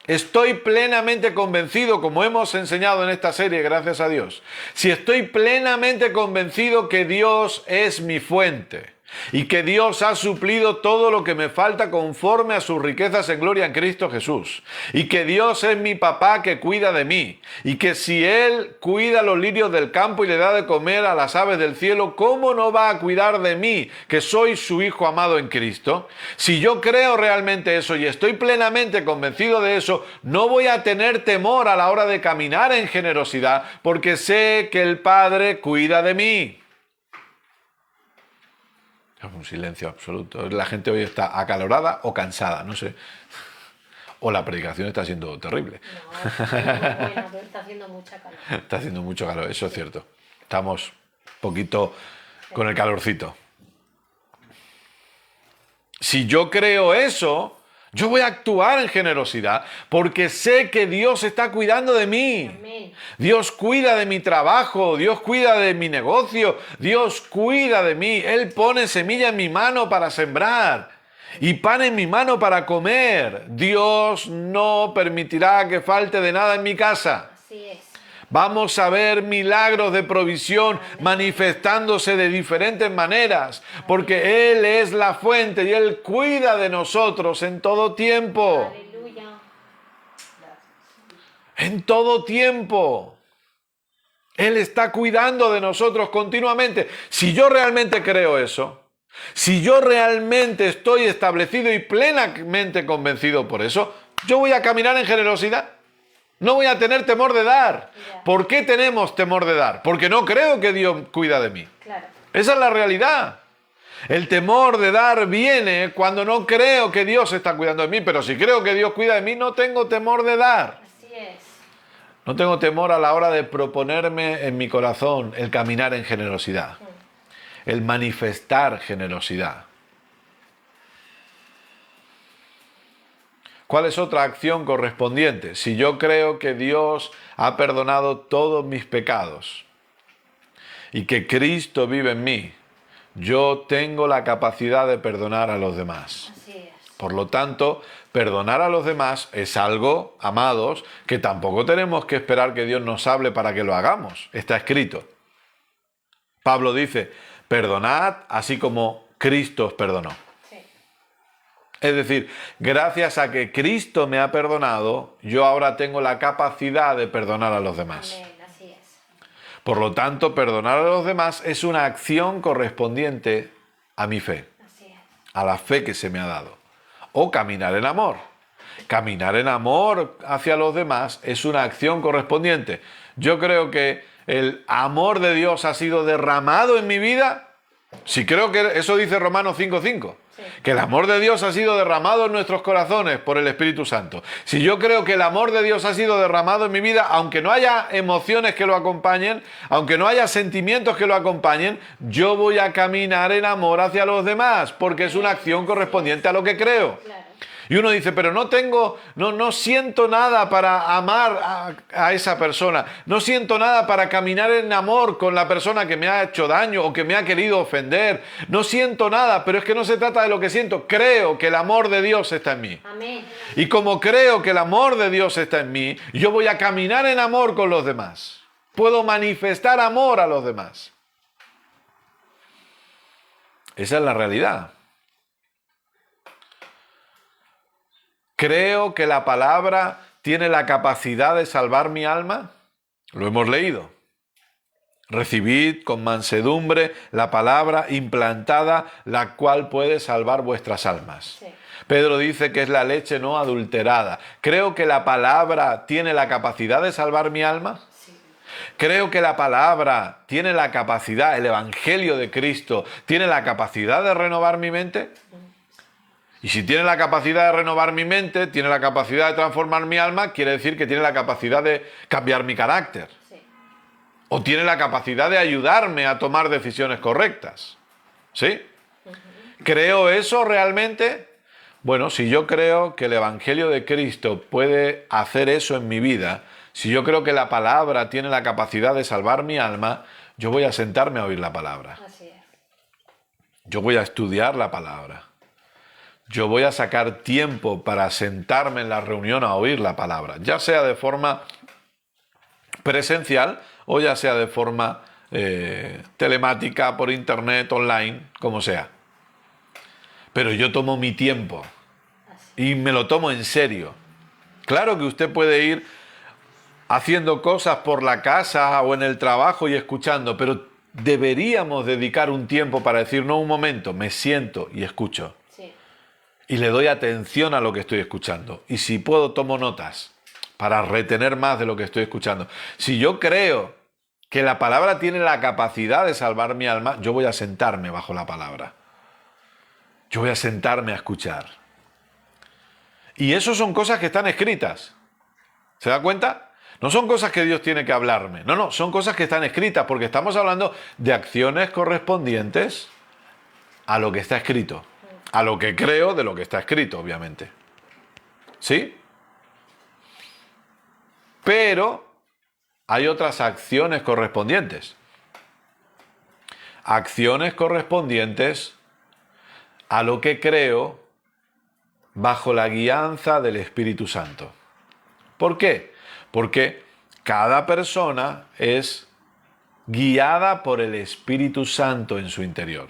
estoy plenamente convencido, como hemos enseñado en esta serie, gracias a Dios, si estoy plenamente convencido que Dios es mi fuente y que Dios ha suplido todo lo que me falta conforme a sus riquezas en gloria en Cristo Jesús, y que Dios es mi papá que cuida de mí, y que si Él cuida los lirios del campo y le da de comer a las aves del cielo, ¿cómo no va a cuidar de mí, que soy su hijo amado en Cristo? Si yo creo realmente eso y estoy plenamente convencido de eso, no voy a tener temor a la hora de caminar en generosidad, porque sé que el Padre cuida de mí. Es un silencio absoluto. La gente hoy está acalorada o cansada, no sé. O la predicación está siendo terrible. No, bueno, pero está haciendo mucha calor. Está haciendo mucho calor, eso es cierto. Estamos un poquito con el calorcito. Si yo creo eso, yo voy a actuar en generosidad porque sé que Dios está cuidando de mí. Amén. Dios cuida de mi trabajo, Dios cuida de mi negocio, Dios cuida de mí. Él pone semilla en mi mano para sembrar y pan en mi mano para comer. Dios no permitirá que falte de nada en mi casa. Así es. Vamos a ver milagros de provisión manifestándose de diferentes maneras, porque Él es la fuente y Él cuida de nosotros en todo tiempo. Aleluya. En todo tiempo. Él está cuidando de nosotros continuamente. Si yo realmente creo eso, si yo realmente estoy establecido y plenamente convencido por eso, yo voy a caminar en generosidad. No voy a tener temor de dar. ¿Por qué tenemos temor de dar? Porque no creo que Dios cuida de mí. Claro. Esa es la realidad. El temor de dar viene cuando no creo que Dios está cuidando de mí, pero si creo que Dios cuida de mí, no tengo temor de dar. Así es. No tengo temor a la hora de proponerme en mi corazón el caminar en generosidad, el manifestar generosidad. ¿Cuál es otra acción correspondiente? Si yo creo que Dios ha perdonado todos mis pecados y que Cristo vive en mí, yo tengo la capacidad de perdonar a los demás. Así es. Por lo tanto, perdonar a los demás es algo, amados, que tampoco tenemos que esperar que Dios nos hable para que lo hagamos. Está escrito. Pablo dice, perdonad así como Cristo os perdonó. Es decir, gracias a que Cristo me ha perdonado, yo ahora tengo la capacidad de perdonar a los demás. Amén. Así es. Por lo tanto, perdonar a los demás es una acción correspondiente a mi fe, Así es. a la fe que se me ha dado. O caminar en amor. Caminar en amor hacia los demás es una acción correspondiente. Yo creo que el amor de Dios ha sido derramado en mi vida. Si creo que eso dice Romanos 5:5. Que el amor de Dios ha sido derramado en nuestros corazones por el Espíritu Santo. Si yo creo que el amor de Dios ha sido derramado en mi vida, aunque no haya emociones que lo acompañen, aunque no haya sentimientos que lo acompañen, yo voy a caminar en amor hacia los demás, porque es una acción correspondiente a lo que creo. Claro. Y uno dice, pero no siento nada para amar a esa persona. No siento nada para caminar en amor con la persona que me ha hecho daño o que me ha querido ofender. No siento nada, pero es que no se trata de lo que siento. Creo que el amor de Dios está en mí. Amén. Y como creo que el amor de Dios está en mí, yo voy a caminar en amor con los demás. Puedo manifestar amor a los demás. Esa es la realidad. Creo que la palabra tiene la capacidad de salvar mi alma. Lo hemos leído. Recibid con mansedumbre la palabra implantada, la cual puede salvar vuestras almas. Sí. Pedro dice que es la leche no adulterada. Creo que la palabra tiene la capacidad de salvar mi alma. Creo que la palabra tiene la capacidad, el Evangelio de Cristo, tiene la capacidad de renovar mi mente. Y si tiene la capacidad de renovar mi mente, tiene la capacidad de transformar mi alma, quiere decir que tiene la capacidad de cambiar mi carácter. Sí. O tiene la capacidad de ayudarme a tomar decisiones correctas. ¿Sí? ¿Creo eso realmente? Bueno, si yo creo que el Evangelio de Cristo puede hacer eso en mi vida, si yo creo que la palabra tiene la capacidad de salvar mi alma, yo voy a sentarme a oír la palabra. Así es. Yo voy a estudiar la palabra. Yo voy a sacar tiempo para sentarme en la reunión a oír la palabra, ya sea de forma presencial o ya sea de forma telemática, por internet, online, como sea. Pero yo tomo mi tiempo y me lo tomo en serio. Claro que usted puede ir haciendo cosas por la casa o en el trabajo y escuchando, pero deberíamos dedicar un tiempo para decir, no, un momento, me siento y escucho. Sí. Y le doy atención a lo que estoy escuchando. Y si puedo, tomo notas para retener más de lo que estoy escuchando. Si yo creo que la palabra tiene la capacidad de salvar mi alma, yo voy a sentarme bajo la palabra. Yo voy a sentarme a escuchar. Y eso son cosas que están escritas. ¿Se da cuenta? No son cosas que Dios tiene que hablarme. No, son cosas que están escritas porque estamos hablando de acciones correspondientes a lo que está escrito. A lo que creo de lo que está escrito, obviamente. ¿Sí? Pero hay otras acciones correspondientes. Acciones correspondientes a lo que creo bajo la guianza del Espíritu Santo. ¿Por qué? Porque cada persona es guiada por el Espíritu Santo en su interior.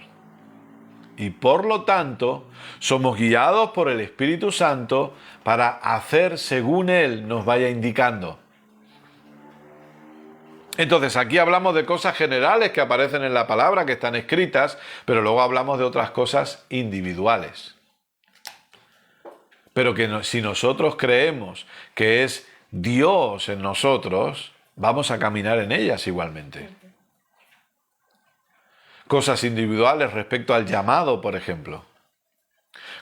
Y por lo tanto, somos guiados por el Espíritu Santo para hacer según Él nos vaya indicando. Entonces, aquí hablamos de cosas generales que aparecen en la palabra, que están escritas, pero luego hablamos de otras cosas individuales. Pero que si nosotros creemos que es Dios en nosotros, vamos a caminar en ellas igualmente. Cosas individuales respecto al llamado, por ejemplo.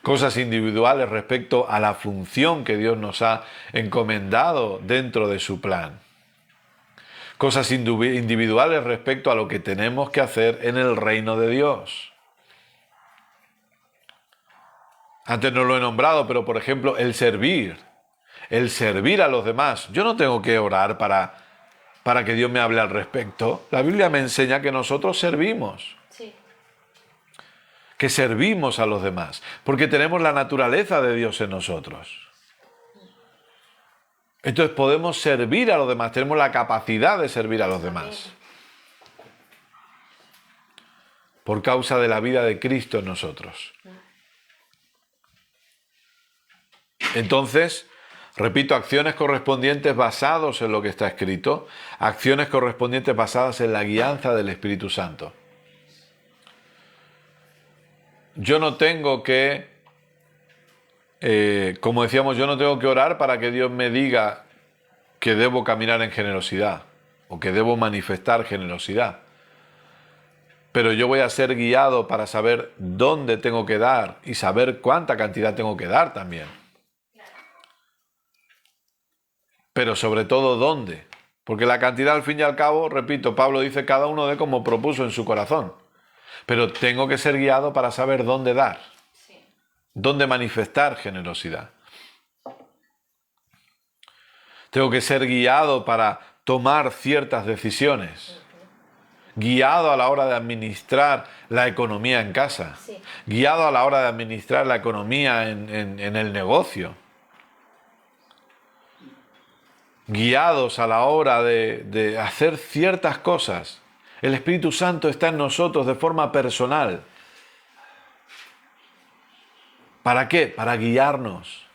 Cosas individuales respecto a la función que Dios nos ha encomendado dentro de su plan. Cosas individuales respecto a lo que tenemos que hacer en el reino de Dios. Antes no lo he nombrado, pero por ejemplo, el servir a los demás. Yo no tengo que orar para que Dios me hable al respecto. La Biblia me enseña que nosotros servimos. Sí. Que servimos a los demás, porque tenemos la naturaleza de Dios en nosotros. Entonces podemos servir a los demás, tenemos la capacidad de servir a los demás. Por causa de la vida de Cristo en nosotros. Entonces, repito, acciones correspondientes basadas en lo que está escrito, acciones correspondientes basadas en la guianza del Espíritu Santo. Yo no tengo que, como decíamos, yo no tengo que orar para que Dios me diga que debo caminar en generosidad o que debo manifestar generosidad. Pero yo voy a ser guiado para saber dónde tengo que dar y saber cuánta cantidad tengo que dar también. Pero sobre todo dónde. Porque la cantidad al fin y al cabo, repito, Pablo dice cada uno dé como propuso en su corazón. Pero tengo que ser guiado para saber dónde dar. Sí. Dónde manifestar generosidad. Tengo que ser guiado para tomar ciertas decisiones. Guiado a la hora de administrar la economía en casa. Sí. Guiado a la hora de administrar la economía en el negocio. Guiados a la hora de hacer ciertas cosas. El Espíritu Santo está en nosotros de forma personal. ¿Para qué? Para guiarnos.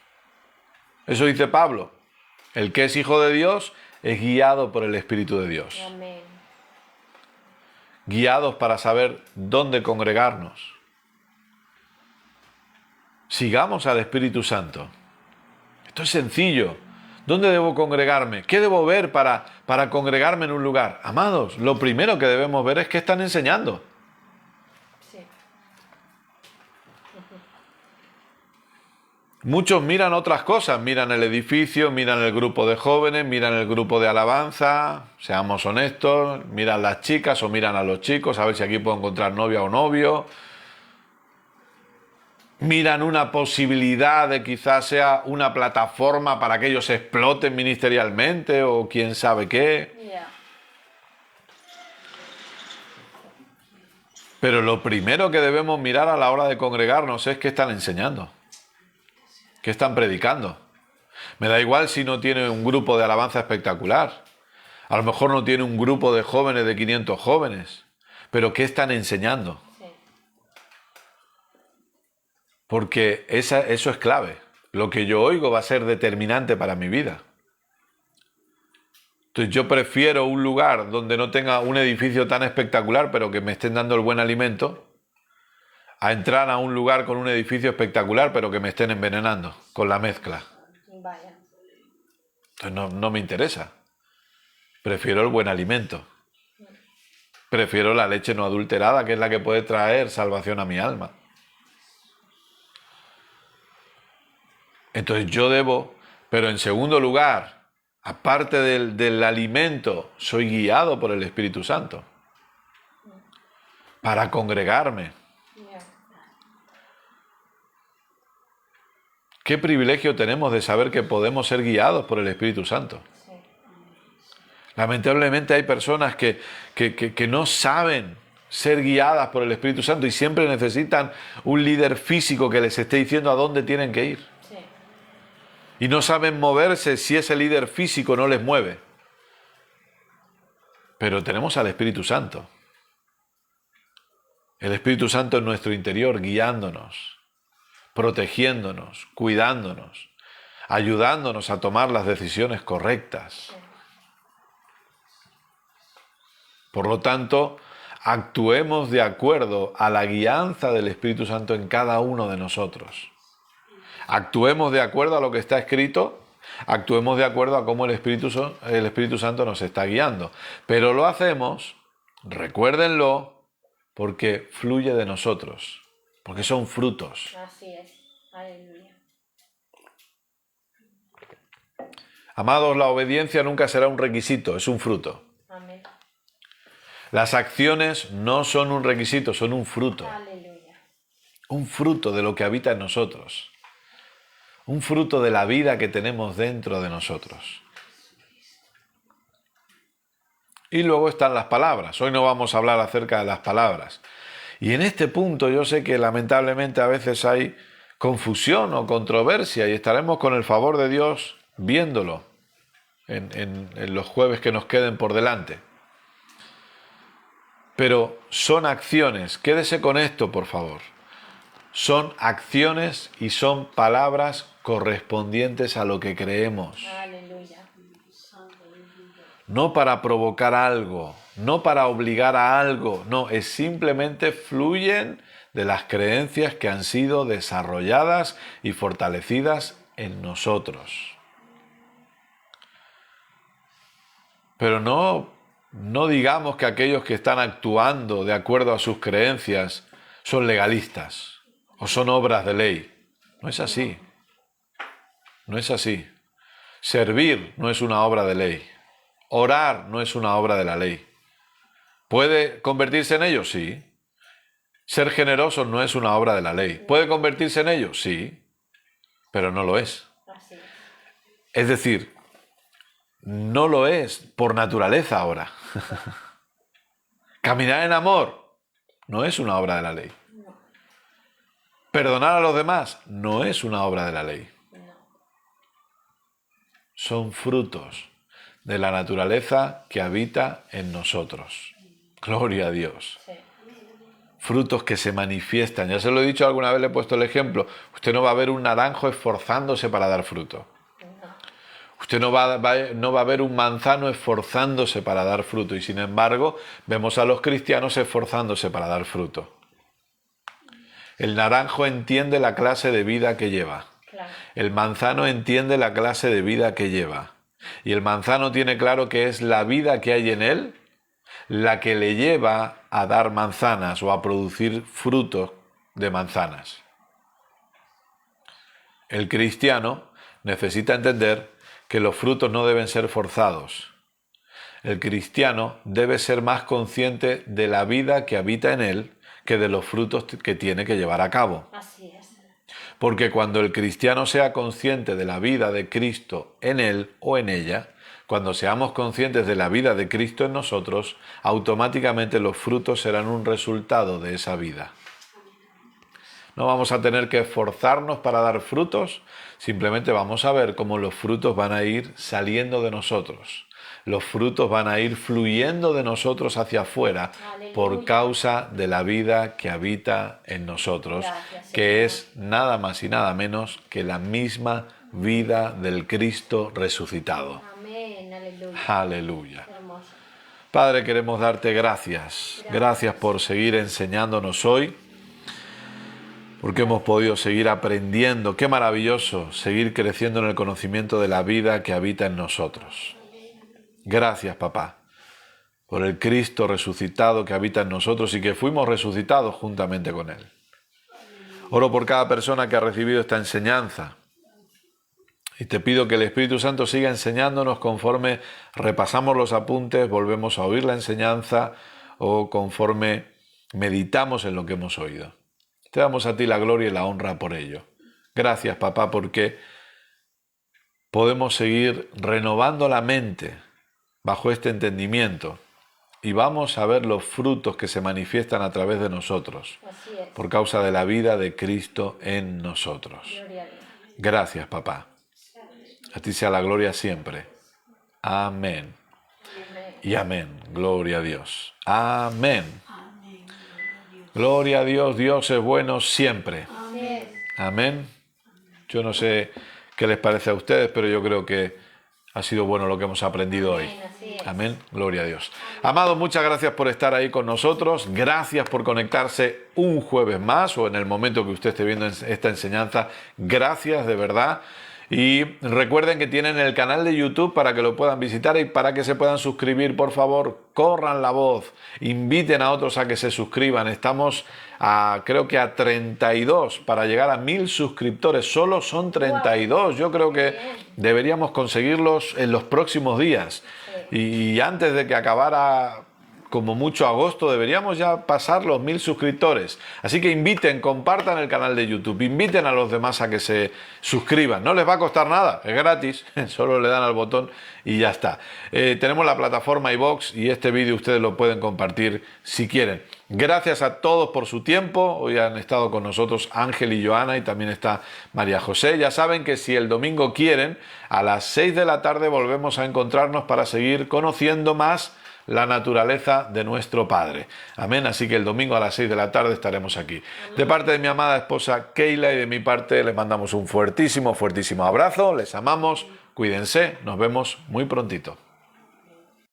Eso dice Pablo. El que es hijo de Dios es guiado por el Espíritu de Dios. Amén. Guiados para saber dónde congregarnos. Sigamos al Espíritu Santo. Esto es sencillo. ¿Dónde debo congregarme? ¿Qué debo ver para congregarme en un lugar? Amados, lo primero que debemos ver es qué están enseñando. Sí. Muchos miran otras cosas, miran el edificio, miran el grupo de jóvenes, miran el grupo de alabanza, seamos honestos, miran las chicas o miran a los chicos, a ver si aquí puedo encontrar novia o novio. miran una posibilidad de quizás sea una plataforma para que ellos exploten ministerialmente o quién sabe qué. Ya. Pero lo primero que debemos mirar a la hora de congregarnos es qué están enseñando, qué están predicando. Me da igual si no tiene un grupo de alabanza espectacular. A lo mejor no tiene un grupo de jóvenes de 500 jóvenes. Pero ¿qué están enseñando? Sí. Porque eso es clave. Lo que yo oigo va a ser determinante para mi vida. Entonces yo prefiero un lugar donde no tenga un edificio tan espectacular, pero que me estén dando el buen alimento, a entrar a un lugar con un edificio espectacular, pero que me estén envenenando con la mezcla. Vaya. Entonces no me interesa. Prefiero el buen alimento. Prefiero la leche no adulterada, que es la que puede traer salvación a mi alma. Entonces yo debo, pero en segundo lugar, aparte del alimento, soy guiado por el Espíritu Santo para congregarme. Ya. Qué privilegio tenemos de saber que podemos ser guiados por el Espíritu Santo. Sí. Lamentablemente hay personas que no saben ser guiadas por el Espíritu Santo y siempre necesitan un líder físico que les esté diciendo a dónde tienen que ir. Sí. Y no saben moverse si ese líder físico no les mueve. Pero tenemos al Espíritu Santo. El Espíritu Santo en nuestro interior, guiándonos, protegiéndonos, cuidándonos, ayudándonos a tomar las decisiones correctas. Por lo tanto, actuemos de acuerdo a la guianza del Espíritu Santo en cada uno de nosotros. Actuemos de acuerdo a lo que está escrito, actuemos de acuerdo a cómo el Espíritu Santo nos está guiando. Pero lo hacemos, recuérdenlo, porque fluye de nosotros, porque son frutos. Así es. Aleluya. Amados, la obediencia nunca será un requisito, es un fruto. Amén. Las acciones no son un requisito, son un fruto. Aleluya. Un fruto de lo que habita en nosotros. Un fruto de la vida que tenemos dentro de nosotros. Y luego están las palabras. Hoy no vamos a hablar acerca de las palabras. Y en este punto yo sé que lamentablemente a veces hay confusión o controversia y estaremos con el favor de Dios viéndolo en los jueves que nos queden por delante. Pero son acciones. Quédese con esto, por favor. Son acciones y son palabras correspondientes a lo que creemos. Aleluya. No para provocar algo, no para obligar a algo, no, es simplemente fluyen de las creencias que han sido desarrolladas y fortalecidas en nosotros. Pero no digamos que aquellos que están actuando de acuerdo a sus creencias son legalistas o son obras de ley. No es así. No es así. Servir no es una obra de ley. Orar no es una obra de la ley. ¿Puede convertirse en ello? Sí. Ser generoso no es una obra de la ley. ¿Puede convertirse en ello? Sí. Pero no lo es. Así es. Es decir, no lo es por naturaleza ahora. Caminar en amor no es una obra de la ley. No. Perdonar a los demás no es una obra de la ley. No. Son frutos de la naturaleza que habita en nosotros. Gloria a Dios. Sí. Frutos que se manifiestan. Ya se lo he dicho alguna vez, le he puesto el ejemplo. Usted no va a ver un naranjo esforzándose para dar fruto. No. Usted no va a ver un manzano esforzándose para dar fruto. Y sin embargo, vemos a los cristianos esforzándose para dar fruto. El naranjo entiende la clase de vida que lleva. Claro. El manzano entiende la clase de vida que lleva. Y el manzano tiene claro que es la vida que hay en él la que le lleva a dar manzanas o a producir frutos de manzanas. El cristiano necesita entender que los frutos no deben ser forzados. El cristiano debe ser más consciente de la vida que habita en él que de los frutos que tiene que llevar a cabo. Así es. Porque cuando el cristiano sea consciente de la vida de Cristo en él o en ella, cuando seamos conscientes de la vida de Cristo en nosotros, automáticamente los frutos serán un resultado de esa vida. No vamos a tener que esforzarnos para dar frutos, simplemente vamos a ver cómo los frutos van a ir saliendo de nosotros. Los frutos van a ir fluyendo de nosotros hacia afuera por causa de la vida que habita en nosotros, que es nada más y nada menos que la misma vida del Cristo resucitado. Amén, aleluya. Aleluya. Hermoso. Padre, queremos darte gracias. Gracias por seguir enseñándonos hoy, porque hemos podido seguir aprendiendo. Qué maravilloso seguir creciendo en el conocimiento de la vida que habita en nosotros. Gracias, papá, por el Cristo resucitado que habita en nosotros y que fuimos resucitados juntamente con Él. Oro por cada persona que ha recibido esta enseñanza y te pido que el Espíritu Santo siga enseñándonos conforme repasamos los apuntes, volvemos a oír la enseñanza o conforme meditamos en lo que hemos oído. Te damos a ti la gloria y la honra por ello. Gracias, papá, porque podemos seguir renovando la mente bajo este entendimiento y vamos a ver los frutos que se manifiestan a través de nosotros Así es. por causa de la vida de Cristo en nosotros. Gloria a Dios. Gracias, papá. A ti sea la gloria siempre. Amén. Amén. Y amén. Gloria a Dios. Amén. Gloria a Dios. Dios es bueno siempre. Así es. Amén. Yo no sé qué les parece a ustedes, pero yo creo que ha sido bueno lo que hemos aprendido hoy. Así es. Amén. Gloria a Dios. Amados, muchas gracias por estar ahí con nosotros. Gracias por conectarse un jueves más o en el momento que usted esté viendo esta enseñanza. Gracias de verdad. Y recuerden que tienen el canal de YouTube para que lo puedan visitar y para que se puedan suscribir. Por favor, corran la voz, inviten a otros a que se suscriban. Estamos creo que a 32 para llegar a 1000 suscriptores. Solo son 32. Yo creo que deberíamos conseguirlos en los próximos días. Y antes de que acabara como mucho agosto, deberíamos ya pasar los 1000 suscriptores. Así que inviten, compartan el canal de YouTube, inviten a los demás a que se suscriban. No les va a costar nada, es gratis, solo le dan al botón y ya está. Tenemos la plataforma iVoox y este vídeo ustedes lo pueden compartir si quieren. Gracias a todos por su tiempo. Hoy han estado con nosotros Ángel y Joana y también está María José. Ya saben que si el domingo quieren, a las 6 de la tarde volvemos a encontrarnos para seguir conociendo más la naturaleza de nuestro Padre. Amén. Así que el domingo a las 6 de la tarde estaremos aquí. De parte de mi amada esposa Keila y de mi parte les mandamos un fuertísimo, fuertísimo abrazo. Les amamos. Cuídense. Nos vemos muy prontito.